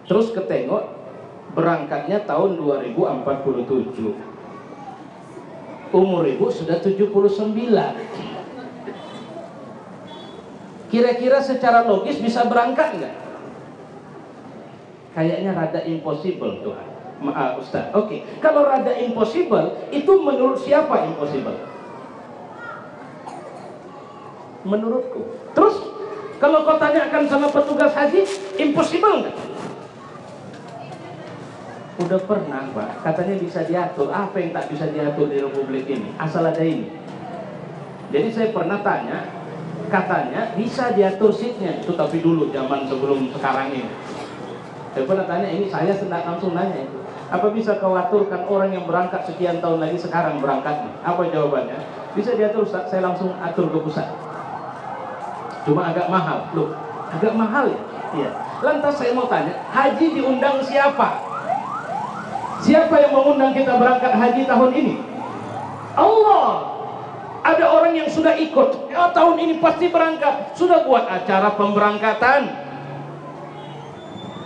terus ketengok berangkatnya tahun 2047, umur ibu sudah 79, kira-kira secara logis bisa berangkat nggak? Kayaknya rada impossible Tuhan. Maaf Ustaz. Oke, kalau rada impossible, itu menurut siapa impossible? Menurutku. Terus kalau kau tanyakan sama petugas haji, impossible nggak? Udah pernah Pak, katanya bisa diatur. Apa yang tak bisa diatur di Republik ini? Asal ada ini. Jadi saya pernah tanya, katanya bisa diatur seatnya. Itu tapi dulu zaman sebelum sekarang ini. Saya pernah tanya, ini saya langsung nanya itu, apa bisa kau aturkan orang yang berangkat sekian tahun lagi sekarang berangkatnya? Apa jawabannya? Bisa diatur Ustaz, saya langsung atur ke pusat. Cuma agak mahal. Loh, agak mahal ya? Iya. Lantas saya mau tanya, haji diundang siapa? Siapa yang mengundang kita berangkat haji tahun ini? Allah. Ada orang yang sudah ikut, ya, tahun ini pasti berangkat, sudah buat acara pemberangkatan,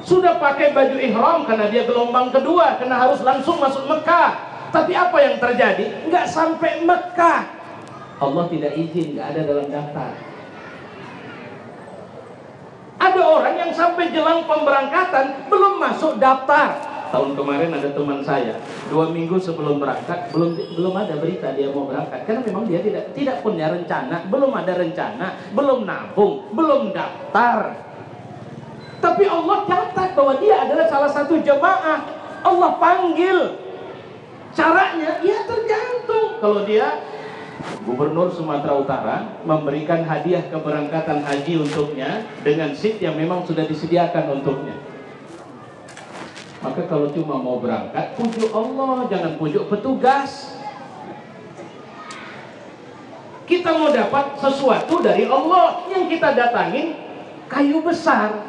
sudah pakai baju ihram karena dia gelombang kedua, karena harus langsung masuk Mekah. Tapi apa yang terjadi? Nggak sampai Mekah, Allah tidak izin, nggak ada dalam daftar. Ada orang yang sampai jelang pemberangkatan belum masuk daftar. Tahun kemarin ada teman saya, 2 minggu sebelum berangkat belum ada berita dia mau berangkat, karena memang dia tidak punya rencana, belum ada rencana, belum nabung, belum daftar. Tapi Allah catat bahwa dia adalah salah satu jemaah. Allah panggil. Caranya ya tergantung. Kalau dia Gubernur Sumatera Utara memberikan hadiah keberangkatan haji untuknya dengan seat yang memang sudah disediakan untuknya, maka kalau cuma mau berangkat, pujuk Allah, jangan pujuk petugas. Kita mau dapat sesuatu dari Allah, yang kita datangin kayu besar.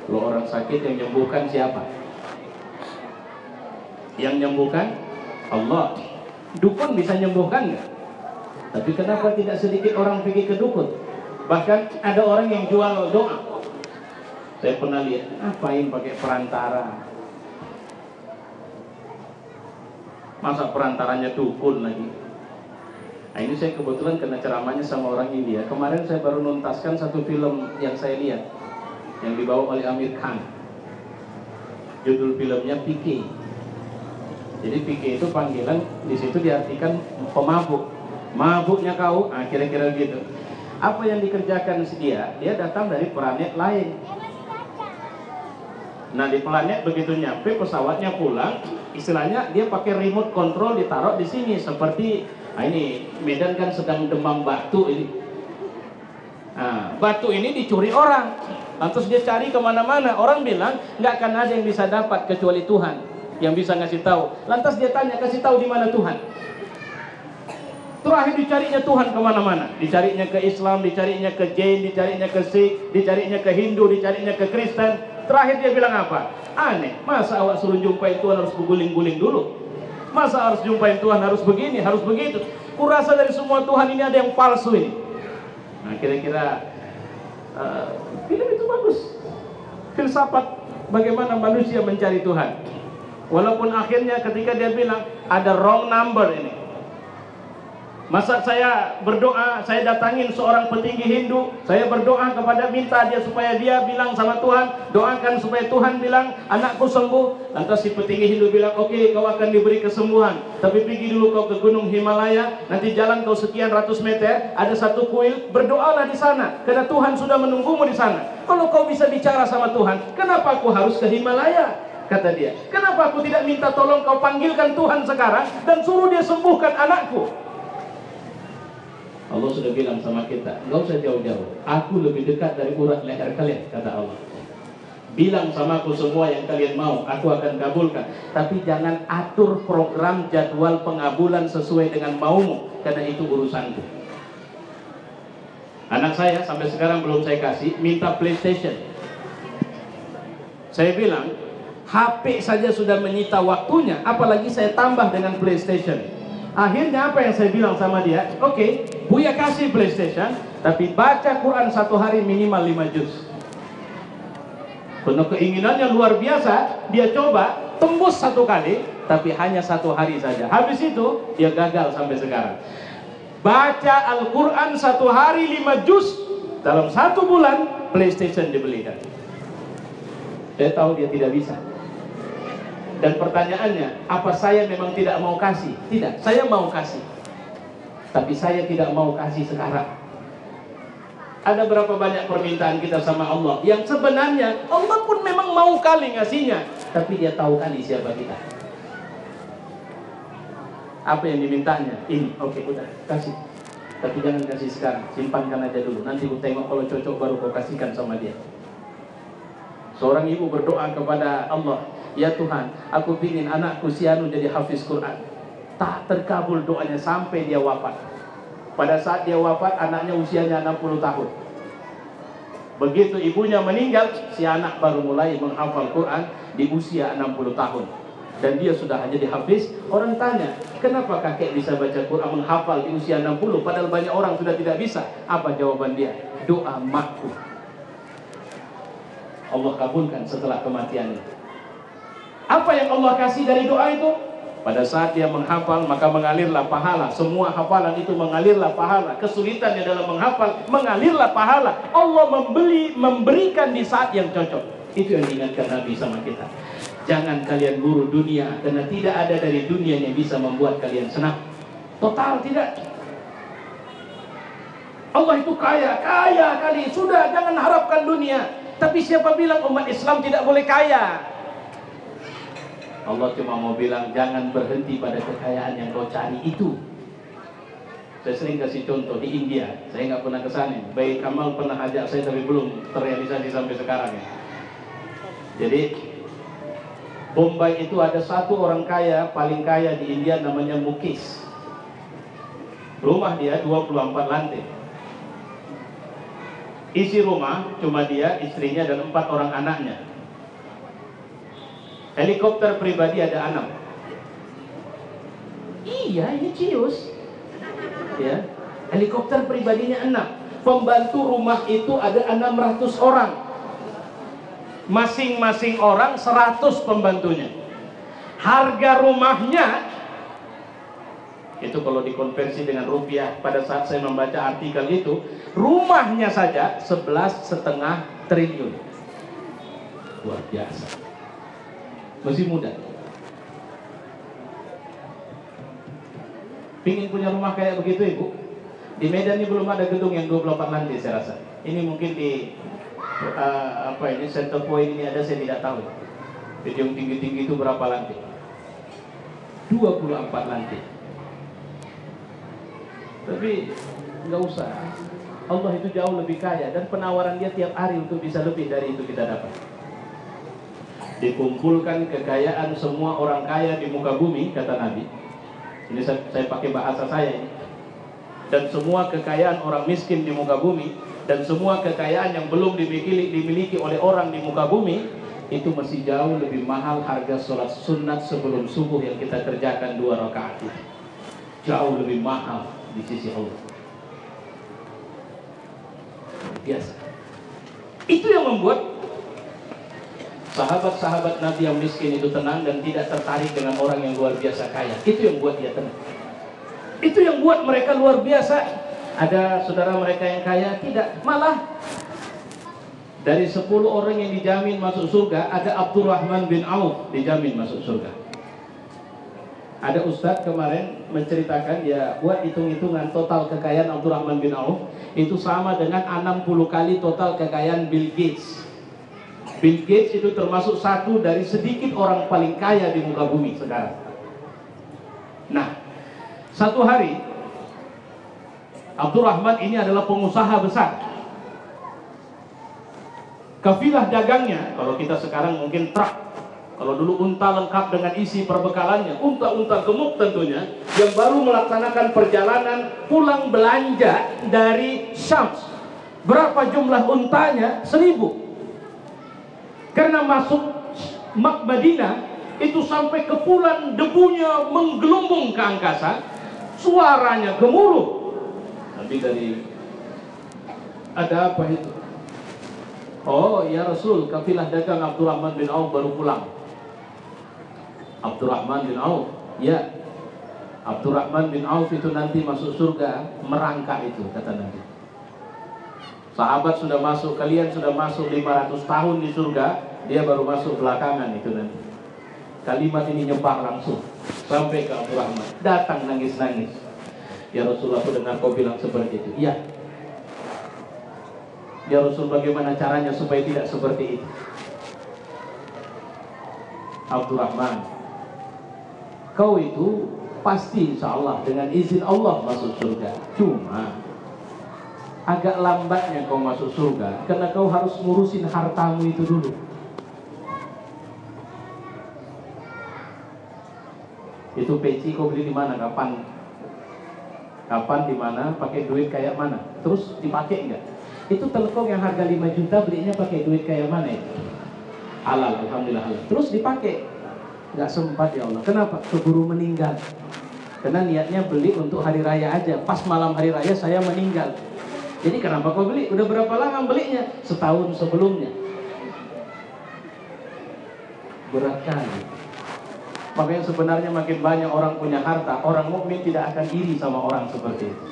Kalau orang sakit yang nyembuhkan siapa? Yang nyembuhkan Allah. Dukun bisa nyembuhkan nggak? Tapi kenapa tidak sedikit orang pergi ke dukun? Bahkan ada orang yang jual doa. Saya pernah lihat, ngapain pakai perantara? Masa perantaranya dukun lagi? Nah, ini saya kebetulan kena ceramahnya sama orang India. Kemarin saya baru nuntaskan satu film yang saya lihat, yang dibawa oleh Amir Khan. Judul filmnya Pike. Jadi Pike itu panggilan, di situ diartikan pemabuk. Mabuknya kau, nah kira-kira gitu. Apa yang dikerjakan dia? Dia datang dari planet lain. Nah di planet begitu nyampe, pesawatnya pulang, istilahnya dia pakai remote control ditaruh di sini seperti, nah ini Medan kan sedang demam batu ini. Nah, batu ini dicuri orang, lantas dia cari kemana-mana. Orang bilang nggak akan ada yang bisa dapat kecuali Tuhan yang bisa ngasih tahu. Lantas dia tanya, kasih tahu di mana Tuhan? Terakhir dicarinya Tuhan kemana-mana. Dicarinya ke Islam, dicarinya ke Jain, dicarinya ke Sikh, dicarinya ke Hindu, dicarinya ke Kristen. Terakhir dia bilang apa? Aneh, masa awak suruh jumpain Tuhan harus berguling-guling dulu? Masa harus jumpain Tuhan harus begini, harus begitu? Kurasa dari semua Tuhan ini ada yang palsu ini. Nah kira-kira film itu bagus. Filsafat bagaimana manusia mencari Tuhan. Walaupun akhirnya ketika dia bilang ada wrong number ini. Masa saya berdoa, saya datangin seorang petinggi Hindu, saya berdoa kepada minta dia supaya dia bilang sama Tuhan, doakan supaya Tuhan bilang anakku sembuh. Lantas si petinggi Hindu bilang, oke, kau akan diberi kesembuhan, tapi pergi dulu kau ke Gunung Himalaya, nanti jalan kau sekian ratus meter, ada satu kuil, berdoalah di sana, karena Tuhan sudah menunggumu di sana. Kalau kau bisa bicara sama Tuhan, kenapa aku harus ke Himalaya? Kata dia, kenapa aku tidak minta tolong kau panggilkan Tuhan sekarang dan suruh dia sembuhkan anakku? Allah sudah bilang sama kita, nggak usah jauh-jauh, aku lebih dekat dari urat leher kalian, kata Allah. Bilang sama aku semua yang kalian mau, aku akan kabulkan. Tapi jangan atur program jadwal pengabulan sesuai dengan maumu, karena itu urusanku. Anak saya sampai sekarang belum saya kasih, minta PlayStation. Saya bilang, HP saja sudah menyita waktunya, apalagi saya tambah dengan PlayStation. Akhirnya apa yang saya bilang sama dia? Oke, Buya kasih PlayStation, tapi baca Quran satu hari minimal 5 juz. Karena keinginannya luar biasa, dia coba tembus 1 kali, tapi hanya 1 hari saja. Habis itu dia gagal sampai sekarang. Baca Al-Quran 1 hari 5 juz, dalam 1 bulan PlayStation dibelikan. Saya tahu dia tidak bisa. Dan pertanyaannya, apa saya memang tidak mau kasih? Tidak, saya mau kasih. Tapi saya tidak mau kasih sekarang. Ada berapa banyak permintaan kita sama Allah yang sebenarnya Allah pun memang mau kali ngasihnya, tapi dia tahu kali siapa kita. Apa yang dimintanya? Ini, oke, udah, kasih. Tapi jangan kasih sekarang, simpankan aja dulu. Nanti ku tengok kalau cocok baru kau kasihkan sama dia. Seorang ibu berdoa kepada Allah, ya Tuhan, aku ingin anakku si Anu jadi hafiz Quran. Tak terkabul doanya sampai dia wafat. Pada saat dia wafat, anaknya usianya 60 tahun. Begitu ibunya meninggal, si anak baru mulai menghafal Quran di usia 60 tahun. Dan dia sudah jadi hafiz. Orang tanya, kenapa kakek bisa baca Quran menghafal di usia 60, padahal banyak orang sudah tidak bisa? Apa jawaban dia? Doa makku. Allah kabulkan setelah kematiannya. Apa yang Allah kasih dari doa itu? Pada saat dia menghafal, maka mengalirlah pahala. Semua hafalan itu mengalirlah pahala. Kesulitannya dalam menghafal, mengalirlah pahala. Allah memberikan di saat yang cocok. Itu yang diingatkan Nabi sama kita. Jangan kalian buru dunia, karena tidak ada dari dunia yang bisa membuat kalian senang. Total tidak. Allah itu kaya, kaya kali. Sudah, jangan harapkan dunia. Tapi siapa bilang umat Islam tidak boleh kaya? Allah cuma mau bilang, jangan berhenti pada kekayaan yang kau cari itu. Saya sering kasih contoh di India. Saya nggak pernah ke sana. Baik Kamal pernah ajak saya, tapi belum terrealisasi sampai sekarang ya. Jadi Bombay itu ada satu orang kaya, paling kaya di India, namanya Mukesh. Rumah dia 24 lantai. Isi rumah cuma dia, istrinya, dan 4 orang anaknya. Helikopter pribadi ada 6. Iya, ini cius. Ya, helikopter pribadinya 6. Pembantu rumah itu ada 600 orang. Masing-masing orang 100 pembantunya. Harga rumahnya itu kalau dikonversi dengan rupiah, pada saat saya membaca artikel itu, rumahnya saja 11,5 triliun. Luar biasa. Masih muda. Pingin punya rumah kayak begitu ibu? Di Medan ini belum ada gedung yang 24 lantai saya rasa. Ini mungkin di Center Point ini ada, saya tidak tahu. Gedung tinggi-tinggi itu berapa lantai? 24 lantai. Tapi nggak usah. Allah itu jauh lebih kaya, dan penawaran dia tiap hari untuk bisa lebih dari itu kita dapat. Dikumpulkan kekayaan semua orang kaya di muka bumi, kata Nabi. Ini saya pakai bahasa saya ini. Dan semua kekayaan orang miskin di muka bumi, dan semua kekayaan yang belum dimiliki oleh orang di muka bumi, itu masih jauh lebih mahal harga sholat sunat sebelum subuh yang kita kerjakan 2 rakaat itu. Jauh lebih mahal di sisi Allah. Biasa. Itu yang membuat sahabat-sahabat Nabi yang miskin itu tenang dan tidak tertarik dengan orang yang luar biasa kaya. Itu yang buat dia tenang. Itu yang buat mereka luar biasa. Ada saudara mereka yang kaya? Tidak. Malah dari 10 orang yang dijamin masuk surga, ada Abdurrahman bin Auf dijamin masuk surga. Ada ustadz kemarin menceritakan, dia buat hitung-hitungan total kekayaan Abdurrahman bin Auf itu sama dengan 60 kali total kekayaan Bill Gates. Bill Gates itu termasuk satu dari sedikit orang paling kaya di muka bumi sekarang. Nah, satu hari Abdurrahman ini adalah pengusaha besar. Kafilah dagangnya, kalau kita sekarang mungkin truk, kalau dulu unta lengkap dengan isi perbekalannya, unta-unta gemuk tentunya, yang baru melaksanakan perjalanan pulang belanja dari Syams. Berapa jumlah untanya? 1000. Karena masuk Madinah itu sampai kepulan debunya menggelombung ke angkasa, suaranya gemuruh. Nanti dari ada apa itu? Oh ya Rasul, kafilah dagang Abdurrahman bin Auf baru pulang. Abdurrahman bin Auf, ya, Abdurrahman bin Auf itu nanti masuk surga merangkak itu, kata Nabi. Sahabat sudah masuk, kalian sudah masuk 500 tahun di surga, dia baru masuk belakangan itu nanti. Kalimat ini nyebar langsung sampai ke Abdurrahman. Datang nangis-nangis. Ya Rasulullah, aku dengar kau bilang seperti itu. Iya. Ya Rasul, bagaimana caranya supaya tidak seperti itu? Abdurrahman, kau itu pasti insya Allah dengan izin Allah masuk surga. Cuma agak lambatnya kau masuk surga karena kau harus ngurusin hartamu itu dulu. Itu peci kau beli di mana, kapan? Kapan, di mana, pakai duit kayak mana? Terus dipakai enggak? Itu telepon yang harga 5 juta belinya pakai duit kayak mana itu? Halal, alhamdulillah halal. Terus dipakai. Enggak sempat ya Allah. Kenapa? Keburu meninggal. Karena niatnya beli untuk hari raya aja. Pas malam hari raya saya meninggal. Jadi kenapa kau beli? Udah berapa lama belinya? Setahun sebelumnya. Berat kali. Makanya sebenarnya makin banyak orang punya harta, orang mukmin tidak akan iri sama orang seperti itu.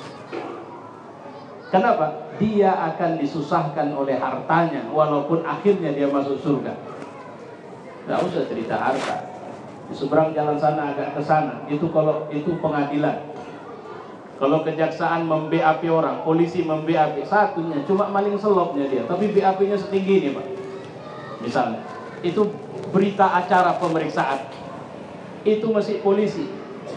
Kenapa? Dia akan disusahkan oleh hartanya, walaupun akhirnya dia masuk surga. Tidak usah cerita harta. Di seberang jalan sana agak ke sana, itu kalau itu pengadilan. Kalau kejaksaan memBAP orang, polisi memBAP, satunya cuma maling selopnya dia, tapi BAP-nya setinggi ini Pak. Misalnya, itu berita acara pemeriksaan, itu masih polisi.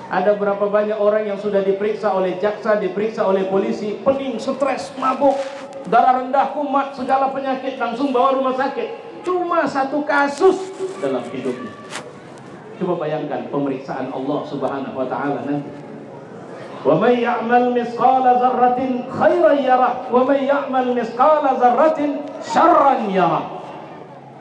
Ada berapa banyak orang yang sudah diperiksa oleh jaksa, diperiksa oleh polisi, pening, stres, mabuk, darah rendah, kumat, segala penyakit, langsung bawa rumah sakit. Cuma satu kasus dalam hidupnya. Coba bayangkan pemeriksaan Allah Subhanahu wa taala nanti. Wa may ya'mal misqala dzarratin khairan yarah wa may ya'mal misqala dzarratin syarran yarah.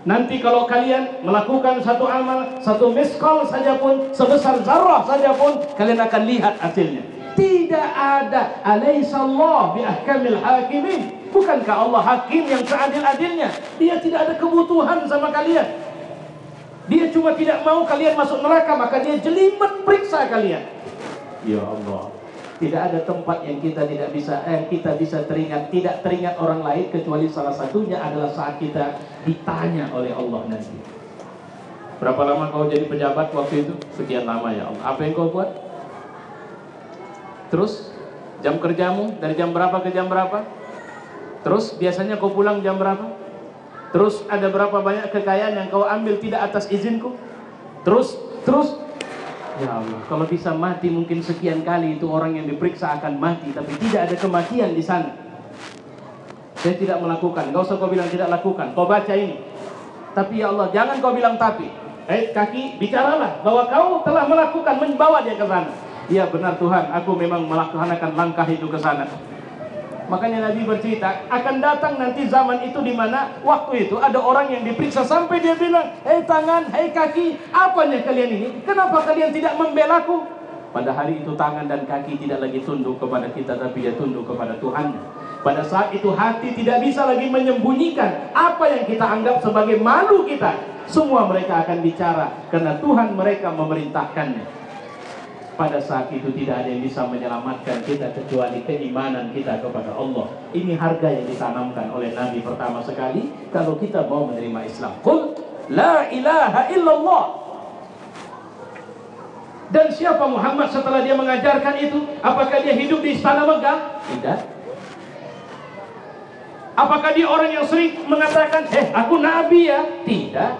Nanti kalau kalian melakukan satu amal, satu misqal saja pun, sebesar zarrah saja pun, kalian akan lihat hasilnya. Tidak ada, alaysallahu bi ahkamil hakimin. Bukankah Allah hakim yang seadil-adilnya? Dia tidak ada kebutuhan sama kalian. Dia cuma tidak mau kalian masuk neraka, maka dia jelimet periksa kalian. Ya Allah, tidak ada tempat yang kita bisa teringat, tidak teringat orang lain kecuali salah satunya adalah saat kita ditanya oleh Allah nanti. Berapa lama kau jadi pejabat waktu itu? Sekian lama ya Allah. Apa yang kau buat? Terus jam kerjamu dari jam berapa ke jam berapa? Terus biasanya kau pulang jam berapa? Terus ada berapa banyak kekayaan yang kau ambil tidak atas izinku? Terus ya Allah, kalau bisa mati mungkin sekian kali itu orang yang diperiksa akan mati, tapi tidak ada kematian di sana. Saya tidak melakukan, gak usah kau bilang tidak lakukan, kau baca ini. Tapi ya Allah, jangan kau bilang tapi. Kaki, bicaralah bahwa kau telah melakukan, membawa dia ke sana. Iya benar Tuhan, aku memang melaksanakan langkah itu ke sana. Makanya Nabi bercerita, akan datang nanti zaman itu di mana waktu itu ada orang yang diperiksa sampai dia bilang, hei tangan, hei kaki, apanya kalian ini? Kenapa kalian tidak membelaku? Pada hari itu tangan dan kaki tidak lagi tunduk kepada kita, tapi dia tunduk kepada Tuhan. Pada saat itu hati tidak bisa lagi menyembunyikan apa yang kita anggap sebagai malu kita. Semua mereka akan bicara karena Tuhan mereka memerintahkannya. Pada saat itu tidak ada yang bisa menyelamatkan kita kecuali keimanan kita kepada Allah. Ini harga yang ditanamkan oleh Nabi pertama sekali kalau kita mau menerima Islam. Qul la ilaha illallah. Dan siapa Muhammad setelah dia mengajarkan itu? Apakah dia hidup di istana megah? Tidak. Apakah dia orang yang sering mengatakan, aku nabi ya? Tidak.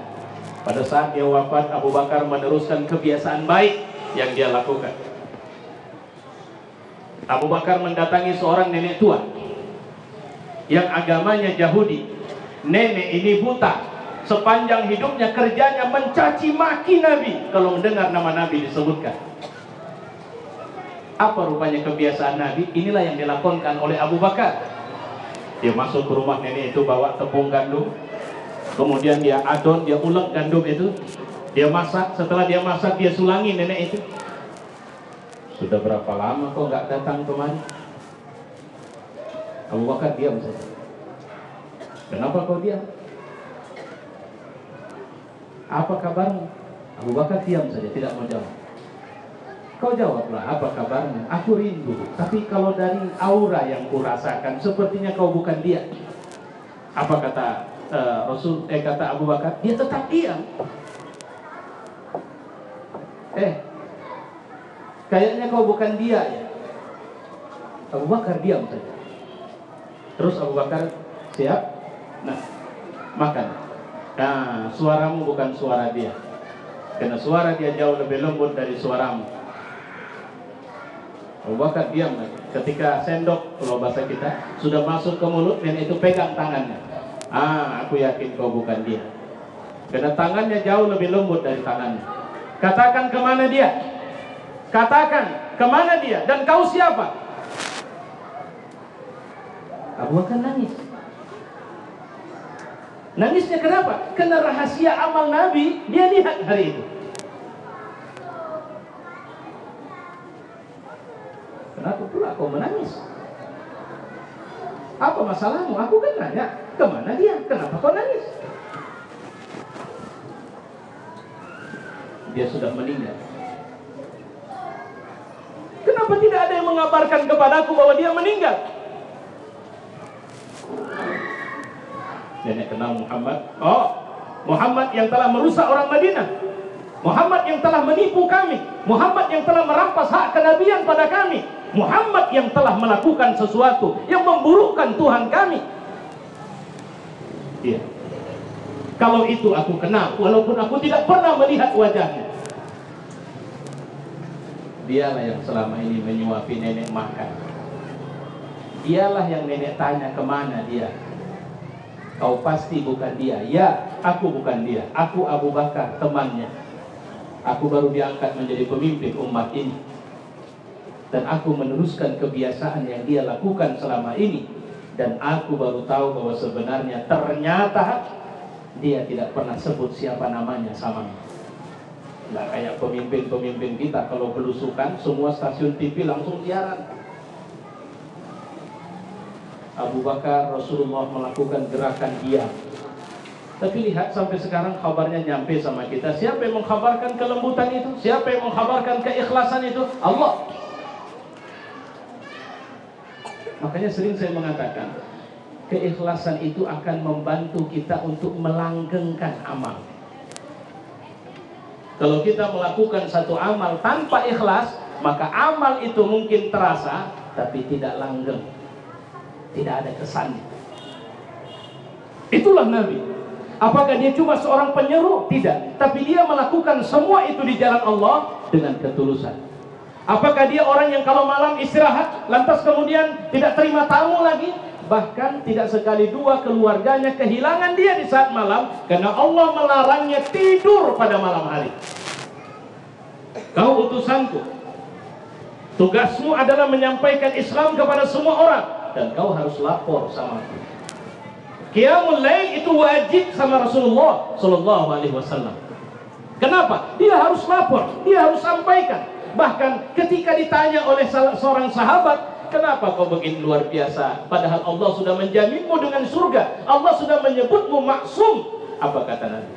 Pada saat dia wafat, Abu Bakar meneruskan kebiasaan baik yang dia lakukan. Abu Bakar mendatangi seorang nenek tua yang agamanya Yahudi. Nenek ini buta, sepanjang hidupnya kerjanya mencaci maki Nabi kalau mendengar nama Nabi disebutkan. Apa rupanya kebiasaan Nabi? Inilah yang dilakukan oleh Abu Bakar. Dia masuk ke rumah nenek itu bawa tepung gandum, kemudian dia adon, dia ulek gandum itu, dia masak. Setelah dia masak, dia sulangi nenek itu. Sudah berapa lama kau nggak datang kemari? Abu Bakar diam saja. Kenapa kau diam? Apa kabarmu? Abu Bakar diam saja, tidak mau jawab. Kau jawablah, apa kabarnya? Aku rindu. Tapi kalau dari aura yang kurasakan, sepertinya kau bukan dia. Apa kata kata Abu Bakar? Dia tetap diam. Kayaknya kau bukan dia ya. Abu Bakar diam saja. Terus Abu Bakar, siap? Nah, makan. Nah, suaramu bukan suara dia. Karena suara dia jauh lebih lembut dari suaramu. Abu Bakar diam lagi. Ketika sendok, kalau bahasa kita, sudah masuk ke mulut, dan itu pegang tangannya. Aku yakin kau bukan dia. Karena tangannya jauh lebih lembut dari tangannya. Katakan kemana dia? Katakan kemana dia? Dan kau siapa? Abu Bakar nangis. Nangisnya kenapa? Karena rahasia amal Nabi dia lihat hari itu. Kenapa pula kau menangis? Apa masalahmu? Aku kan nanya, kemana dia? Kenapa kau nangis? Dia sudah meninggal. Kenapa tidak ada yang mengabarkan kepadaku bahwa dia meninggal? Nenek kenal Muhammad. Muhammad yang telah merusak orang Madinah, Muhammad yang telah menipu kami, Muhammad yang telah merampas hak kenabian pada kami. Muhammad yang telah melakukan sesuatu yang memburukkan Tuhan kami. Iya. Kalau itu aku kenal, walaupun aku tidak pernah melihat wajahnya. Dialah yang selama ini menyuapi nenek makan. Dialah yang nenek tanya kemana dia. Kau pasti bukan dia. Ya, aku bukan dia. Aku Abu Bakar, temannya. Aku baru diangkat menjadi pemimpin umat ini. Dan aku meneruskan kebiasaan yang dia lakukan selama ini. Dan aku baru tahu bahwa sebenarnya ternyata dia tidak pernah sebut siapa namanya sama. Nggak kayak pemimpin-pemimpin kita, kalau belusukan semua stasiun TV langsung siaran. Abu Bakar, Rasulullah melakukan gerakan diam. Tapi lihat sampai sekarang kabarnya nyampe sama kita. Siapa yang mengkhabarkan kelembutan itu? Siapa yang mengkhabarkan keikhlasan itu? Allah. Makanya sering saya mengatakan, keikhlasan itu akan membantu kita untuk melanggengkan amal. Kalau kita melakukan satu amal tanpa ikhlas, maka amal itu mungkin terasa, tapi tidak langgeng. Tidak ada kesannya. Itulah Nabi. Apakah dia cuma seorang penyeru? Tidak. Tapi dia melakukan semua itu di jalan Allah dengan ketulusan. Apakah dia orang yang kalau malam istirahat, lantas kemudian tidak terima tamu lagi? Bahkan tidak sekali dua keluarganya kehilangan dia di saat malam, karena Allah melarangnya tidur pada malam hari. Kau utusanku, tugasmu adalah menyampaikan Islam kepada semua orang, dan kau harus lapor sama aku. Qiyamul Lail itu wajib sama Rasulullah Sallallahu Alaihi Wasallam. Kenapa? Dia harus lapor, dia harus sampaikan. Bahkan ketika ditanya oleh seorang sahabat, kenapa kau begini luar biasa? Padahal Allah sudah menjaminmu dengan surga, Allah sudah menyebutmu maksum. Apa kata Nabi?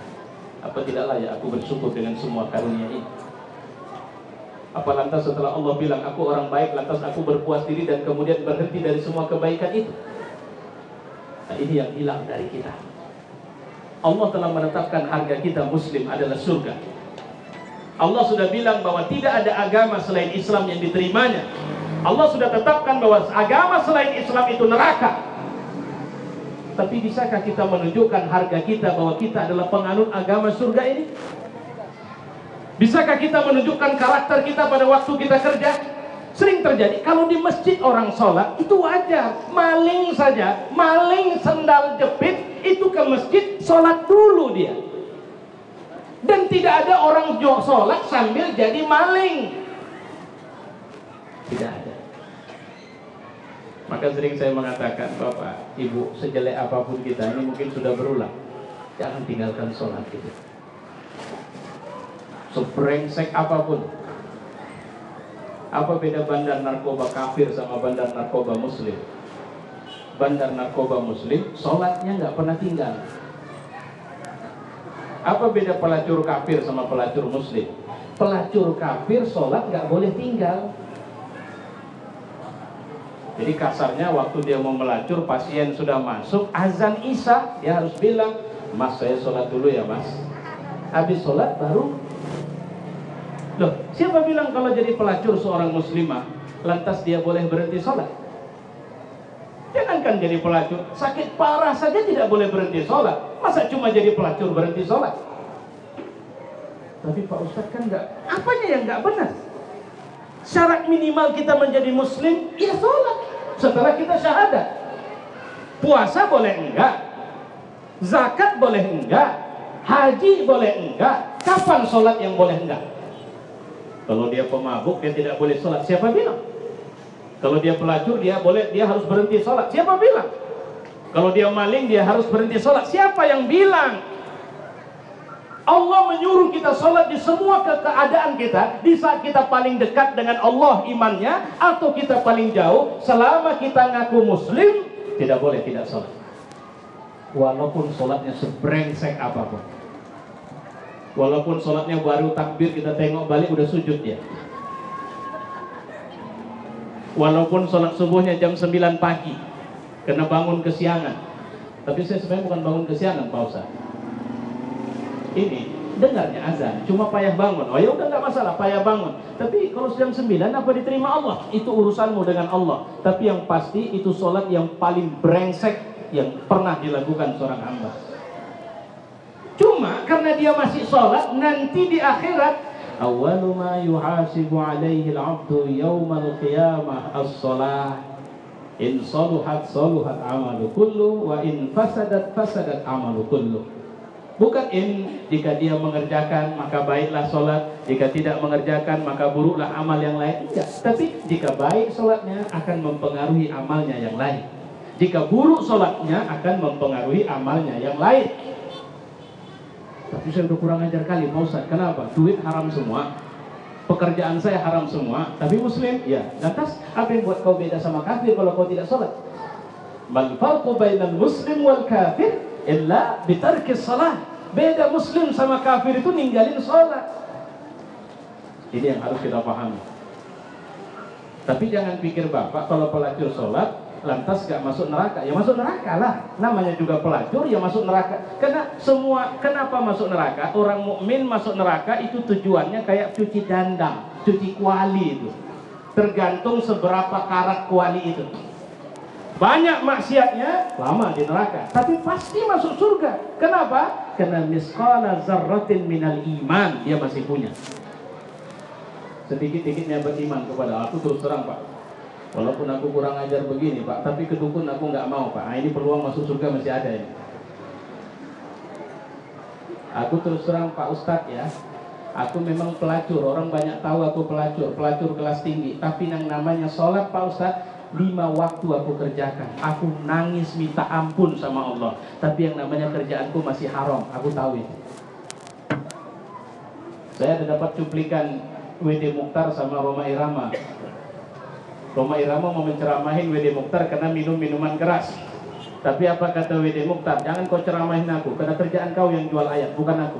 Apa tidak layak aku bersyukur dengan semua karunia ini? Apa lantas setelah Allah bilang aku orang baik, lantas aku berpuas diri dan kemudian berhenti dari semua kebaikan itu? Nah, ini yang hilang dari kita. Allah telah menetapkan harga kita Muslim adalah surga. Allah sudah bilang bahwa tidak ada agama selain Islam yang diterimanya. Allah sudah tetapkan bahwa agama selain Islam itu neraka. Tapi bisakah kita menunjukkan harga kita bahwa kita adalah penganut agama surga ini? Bisakah kita menunjukkan karakter kita pada waktu kita kerja? Sering terjadi, kalau di masjid orang sholat, itu wajar. Maling saja, maling sendal jepit, itu ke masjid, sholat dulu dia. Dan tidak ada orang sholat sambil jadi maling. Tidak ada. Maka sering saya mengatakan, Bapak, Ibu, sejelek apapun kita, ini mungkin sudah berulang, jangan tinggalkan sholat itu. Sebrengsek apapun. Apa beda bandar narkoba kafir sama bandar narkoba muslim? Bandar narkoba muslim, sholatnya nggak pernah tinggal. Apa beda pelacur kafir sama pelacur muslim? Pelacur kafir sholat nggak boleh tinggal. Jadi kasarnya waktu dia mau melacur, pasien sudah masuk, azan isya, dia harus bilang, Mas saya sholat dulu ya Mas. Habis sholat baru. Loh, siapa bilang kalau jadi pelacur seorang muslimah, lantas dia boleh berhenti sholat? Jangankan jadi pelacur, sakit parah saja tidak boleh berhenti sholat. Masa cuma jadi pelacur berhenti sholat? Tapi Pak Ustadz kan enggak, apanya yang enggak benar? Syarat minimal kita menjadi muslim, ya sholat. Setelah kita syahadat. Puasa boleh enggak? Zakat boleh enggak? Haji boleh enggak? Kapan sholat yang boleh enggak? Kalau dia pemabuk, dia tidak boleh sholat. Siapa bilang? Kalau dia pelacur, dia harus berhenti sholat. Siapa bilang? Kalau dia maling, dia harus berhenti sholat. Siapa yang bilang? Allah menyuruh kita sholat di semua keadaan kita. Di saat kita paling dekat dengan Allah imannya, atau kita paling jauh, selama kita ngaku muslim, tidak boleh tidak sholat. Walaupun sholatnya sebrengsek apapun. Walaupun sholatnya baru takbir, kita tengok balik udah sujud ya. Walaupun sholat subuhnya jam 9 pagi, kena bangun kesiangan. Tapi saya sebenarnya bukan bangun kesiangan Pak Ustaz. Ini dengarnya azan, cuma payah bangun. Oh ya udah nggak masalah, payah bangun. Tapi kalau jam 9 apa diterima Allah? Itu urusanmu dengan Allah. Tapi yang pasti itu sholat yang paling brengsek yang pernah dilakukan seorang hamba. Cuma karena dia masih sholat, nanti di akhirat awwalu ma yuhasibu alaihi al-'abdu yaumal qiyamah as-shalah. In saluhat saluhat amalu kullu wa in fasadat fasadat amalu kullu. Bukan jika dia mengerjakan maka baiklah sholat, jika tidak mengerjakan maka buruklah amal yang lain. Enggak. Tapi jika baik sholatnya akan mempengaruhi amalnya yang lain. Jika buruk sholatnya akan mempengaruhi amalnya yang lain. Tapi saya udah kurang ajar kali Pak Ustaz. Kenapa? Duit haram semua, pekerjaan saya haram semua, tapi muslim? Ya. Lantas apa yang buat kau beda sama kafir kalau kau tidak sholat? Mal farqu bainal muslim wal kafir illa bitarkis salah. Beda muslim sama kafir itu ninggalin sholat. Ini yang harus kita pahami. Tapi jangan pikir bapak kalau pelacur sholat lantas gak masuk neraka. Ya masuk neraka lah. Namanya juga pelacur, ya masuk neraka. Karena semua, kenapa masuk neraka? Orang mukmin masuk neraka itu tujuannya kayak cuci dandang, cuci kuali itu. Tergantung seberapa karat kuali itu. Banyak maksiatnya, lama di neraka, tapi pasti masuk surga. Kenapa? Karena misqala zarratin minal iman, dia masih punya. Sedikit-dikitnya beriman kepada aku. Terus terang Pak, walaupun aku kurang ajar begini Pak, tapi kedukun aku nggak mau Pak. Nah, ini peluang masuk surga masih ada ini. Aku terus terang Pak Ustadz ya, aku memang pelacur, orang banyak tahu aku pelacur kelas tinggi. Tapi yang namanya sholat Pak Ustadz, 5 waktu aku kerjakan. Aku nangis minta ampun sama Allah. Tapi yang namanya kerjaanku masih haram. Aku tahu itu. Saya ada dapat cuplikan WD Mukhtar sama Roma Irama. Roma Irama mau menceramahin WD Mukhtar karena minum minuman keras. Tapi apa kata WD Mukhtar? Jangan kau ceramahin aku, karena kerjaan kau yang jual ayat, bukan aku.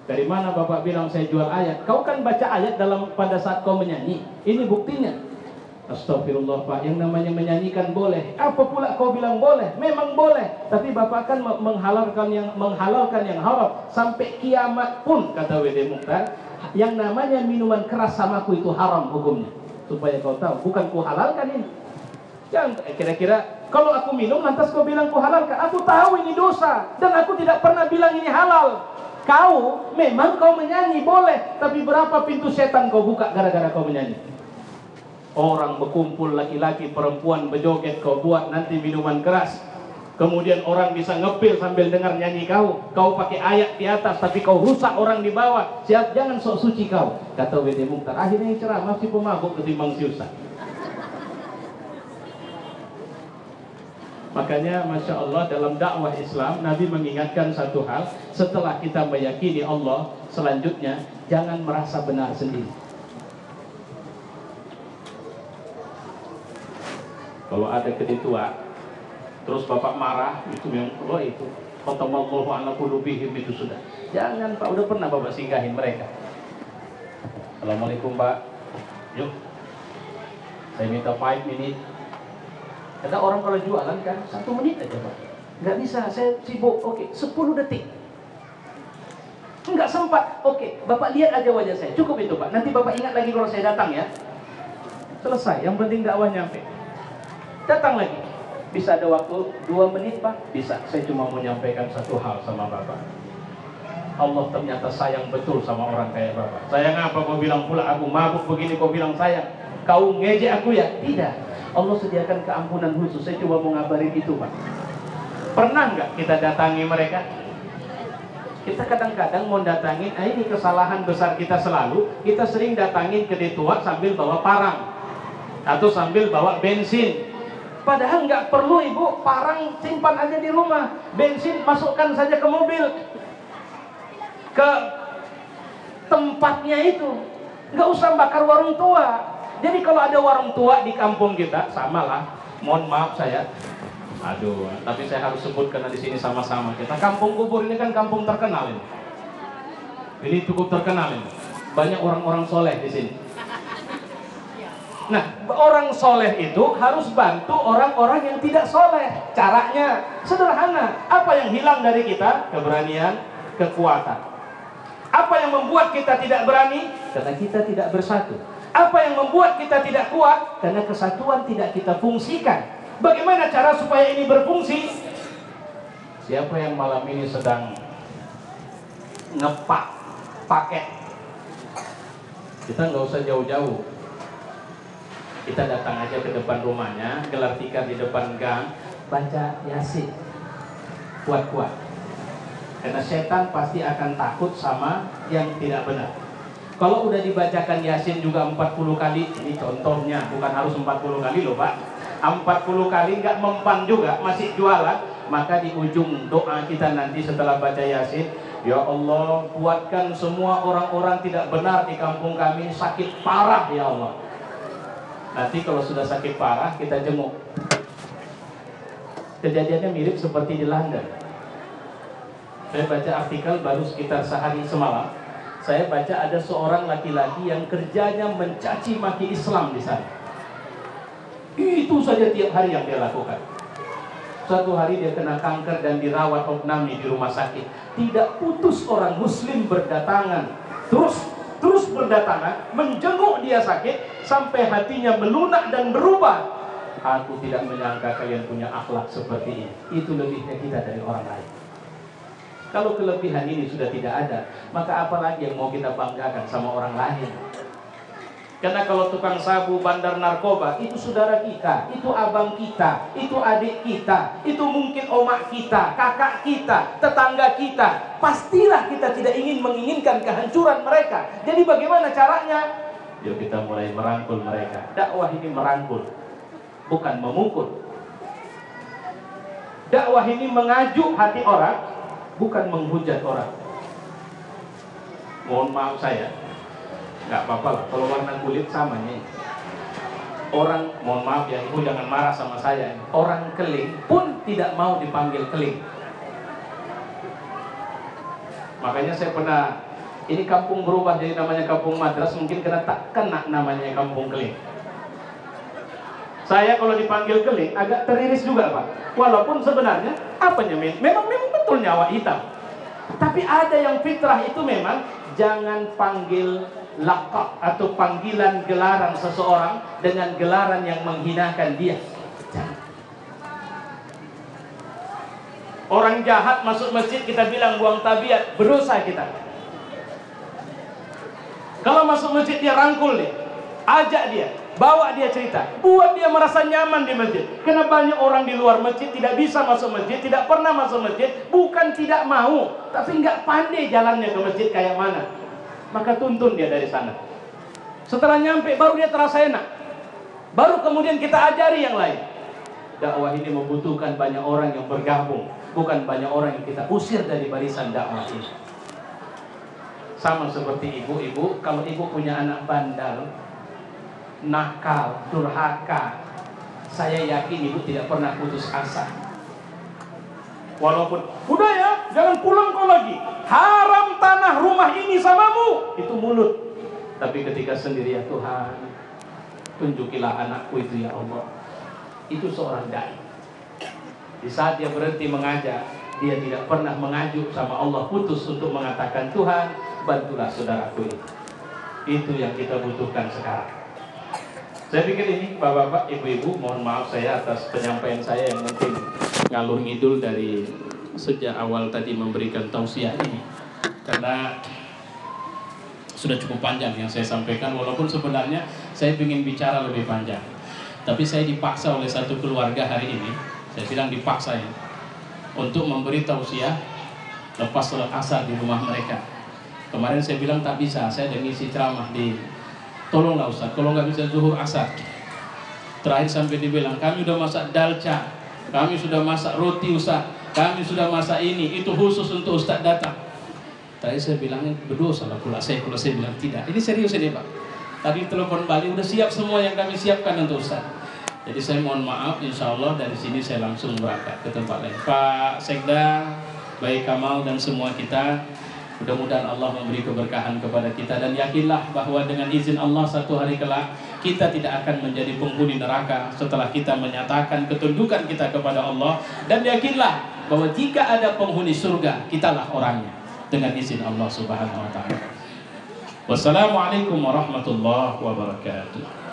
Dari mana Bapak bilang saya jual ayat? Kau kan baca ayat pada saat kau menyanyi. Ini buktinya. Astagfirullah Pak, yang namanya menyanyikan boleh. Apa pula kau bilang boleh? Memang boleh. Tapi Bapak kan menghalalkan yang haram. Sampai kiamat pun, kata WD Mukhtar, yang namanya minuman keras samaku itu haram hukumnya. Supaya kau tahu, bukan ku halalkan ini. Jangan kira-kira kalau aku minum lantas kau bilang ku halalkan. Aku tahu ini dosa dan aku tidak pernah bilang ini halal. Kau memang kau menyanyi boleh, tapi berapa pintu setan kau buka gara-gara kau menyanyi? Orang berkumpul laki-laki, perempuan berjoget, kau buat nanti minuman keras. Kemudian orang bisa ngepil sambil dengar nyanyi kau. Kau pakai ayat di atas, tapi kau rusak orang di bawah. Siap, jangan sok suci kau, kata WD Mukhtar. Akhirnya yang ceramah si pemabuk ketimbang si ustaz. Makanya Masya Allah dalam dakwah Islam Nabi mengingatkan satu hal. Setelah kita meyakini Allah, selanjutnya jangan merasa benar sendiri. Kalau ada ketua, terus Bapak marah, itu memang itu khatamallahu ala qulubihim, itu sudah. Jangan Pak, udah pernah Bapak singgahin mereka. Assalamualaikum Pak, yuk saya minta 5 menit. Karena orang kalau jualan kan 1 menit aja Pak. Nggak bisa, saya sibuk. Oke, 10 detik. Nggak sempat. Oke, Bapak lihat aja wajah saya. Cukup itu Pak. Nanti Bapak ingat lagi kalau saya datang ya. Selesai. Yang penting dakwah nyampe. Datang lagi. Bisa ada waktu 2 menit Pak? Bisa. Saya cuma mau menyampaikan satu hal sama Bapak. Allah ternyata sayang betul sama orang kayak Bapak. Sayang apa kau bilang pula aku mabuk begini kau bilang sayang? Kau ngejek aku ya? Tidak. Allah sediakan keampunan khusus. Saya coba mau ngabarin itu Pak. Pernah nggak kita datangi mereka? Kita kadang-kadang mau datangin, ini kesalahan besar kita selalu. Kita sering datangin ke detua sambil bawa parang atau sambil bawa bensin. Padahal nggak perlu ibu, parang simpan aja di rumah, bensin masukkan saja ke mobil, ke tempatnya itu. Nggak usah bakar warung tua. Jadi kalau ada warung tua di kampung kita, samalah. Mohon maaf saya, aduh, tapi saya harus sebut karena di sini sama-sama kita. Kampung Kubur ini kan kampung terkenal ini. Ini cukup terkenal ini. Banyak orang-orang soleh di sini. Nah, orang soleh itu harus bantu orang-orang yang tidak soleh. Caranya sederhana. Apa yang hilang dari kita? Keberanian, kekuatan. Apa yang membuat kita tidak berani? Karena kita tidak bersatu. Apa yang membuat kita tidak kuat? Karena kesatuan tidak kita fungsikan. Bagaimana cara supaya ini berfungsi? Siapa yang malam ini sedang ngepak paket, kita nggak usah jauh-jauh, kita datang aja ke depan rumahnya, gelar tikar di depan gang, baca Yasin kuat-kuat, karena setan pasti akan takut sama yang tidak benar. Kalau udah dibacakan Yasin juga 40 kali, ini contohnya, bukan harus 40 kali loh Pak, 40 kali nggak mempan juga, masih jualan, maka di ujung doa kita nanti setelah baca Yasin, ya Allah, kuatkan semua orang-orang tidak benar di kampung kami, sakit parah ya Allah. Nanti kalau sudah sakit parah, kita jenguk. Kejadiannya mirip seperti di London. Saya baca artikel baru sekitar sehari semalam. Saya baca ada seorang laki-laki yang kerjanya mencaci maki Islam di sana. Itu saja tiap hari yang dia lakukan. Suatu hari dia kena kanker dan dirawat opname di rumah sakit. Tidak putus orang muslim berdatangan, terus berdatangan, menjenguk dia sakit, sampai hatinya melunak dan berubah. Aku tidak menyangka kalian punya akhlak seperti ini. Itu lebihnya kita dari orang lain. Kalau kelebihan ini sudah tidak ada, maka apalagi yang mau kita banggakan sama orang lain? Karena kalau tukang sabu, bandar narkoba, itu saudara kita, itu abang kita, itu adik kita, itu mungkin omak kita, kakak kita, tetangga kita. Pastilah kita tidak menginginkan kehancuran mereka. Jadi bagaimana caranya? Yuk kita mulai merangkul mereka. Dakwah ini merangkul, bukan memukul. Dakwah ini mengajuk hati orang, bukan menghujat orang. Mohon maaf saya, nggak apa-apa lah, kalau warna kulit sama nih. Orang, mohon maaf ya ibu, jangan marah sama saya. Orang keling pun tidak mau dipanggil keling. Makanya saya pernah, ini kampung berubah jadi namanya kampung madras, mungkin kena tak kena namanya kampung keling. Saya kalau dipanggil keling agak teriris juga Pak. Walaupun sebenarnya apanya memang betul nyawa hitam. Tapi ada yang fitrah itu memang jangan panggil lakab atau panggilan gelaran seseorang dengan gelaran yang menghinakan dia. Jangan. Orang jahat masuk masjid kita bilang buang tabiat, berdosa kita. Kalau masuk masjid dia rangkul dia, ajak dia, bawa dia cerita, buat dia merasa nyaman di masjid. Karena banyak orang di luar masjid tidak bisa masuk masjid, tidak pernah masuk masjid, bukan tidak mau, tapi nggak pandai jalannya ke masjid kayak mana. Maka tuntun dia dari sana. Setelah nyampe baru dia terasa enak. Baru kemudian kita ajari yang lain. Dakwah ini membutuhkan banyak orang yang bergabung, bukan banyak orang yang kita usir dari barisan dakwah ini. Sama seperti ibu-ibu, kalau ibu punya anak bandel, nakal, durhaka, saya yakin ibu tidak pernah putus asa. Walaupun udah ya, jangan pulang kau lagi, haram tanah rumah ini samamu, itu mulut. Tapi ketika sendiri, ya Tuhan, tunjukilah anakku itu ya Allah. Itu seorang dai. Di saat dia berhenti mengajar, dia tidak pernah mengajuk sama Allah, putus untuk mengatakan, Tuhan bantulah saudaraku ini. Itu yang kita butuhkan sekarang. Saya pikir ini bapak-bapak, ibu-ibu, mohon maaf saya atas penyampaian saya yang mungkin ngalur ngidul dari sejak awal tadi memberikan tausiah ini, karena sudah cukup panjang yang saya sampaikan. Walaupun sebenarnya saya ingin bicara lebih panjang, tapi saya dipaksa oleh satu keluarga hari ini. Saya bilang dipaksa ya, untuk memberi tausiah lepas sholat asar di rumah mereka. Kemarin saya bilang tak bisa, saya ada ngisi ceramah di, tolonglah Ustaz, kalau nggak bisa zuhur asar. Terakhir sampai dibilang, kami udah masak dalca, kami sudah masak roti Ustaz, kami sudah masak ini, itu khusus untuk Ustaz datang. Tadi saya bilangnya berdosa lah pula saya kalau saya bilang tidak. Ini serius ini Pak. Tadi telepon balik, udah siap semua yang kami siapkan untuk Ustaz. Jadi saya mohon maaf, insya Allah dari sini saya langsung berangkat ke tempat lain. Pak Sekda, Baik Kamal dan semua kita, mudah-mudahan Allah memberi keberkahan kepada kita. Dan yakinlah bahwa dengan izin Allah satu hari kelak kita tidak akan menjadi penghuni neraka setelah kita menyatakan ketundukan kita kepada Allah. Dan yakinlah bahwa jika ada penghuni surga, kitalah orangnya. dengan izin Allah Subhanahu wa taala. Wassalamualaikum warahmatullahi wabarakatuh.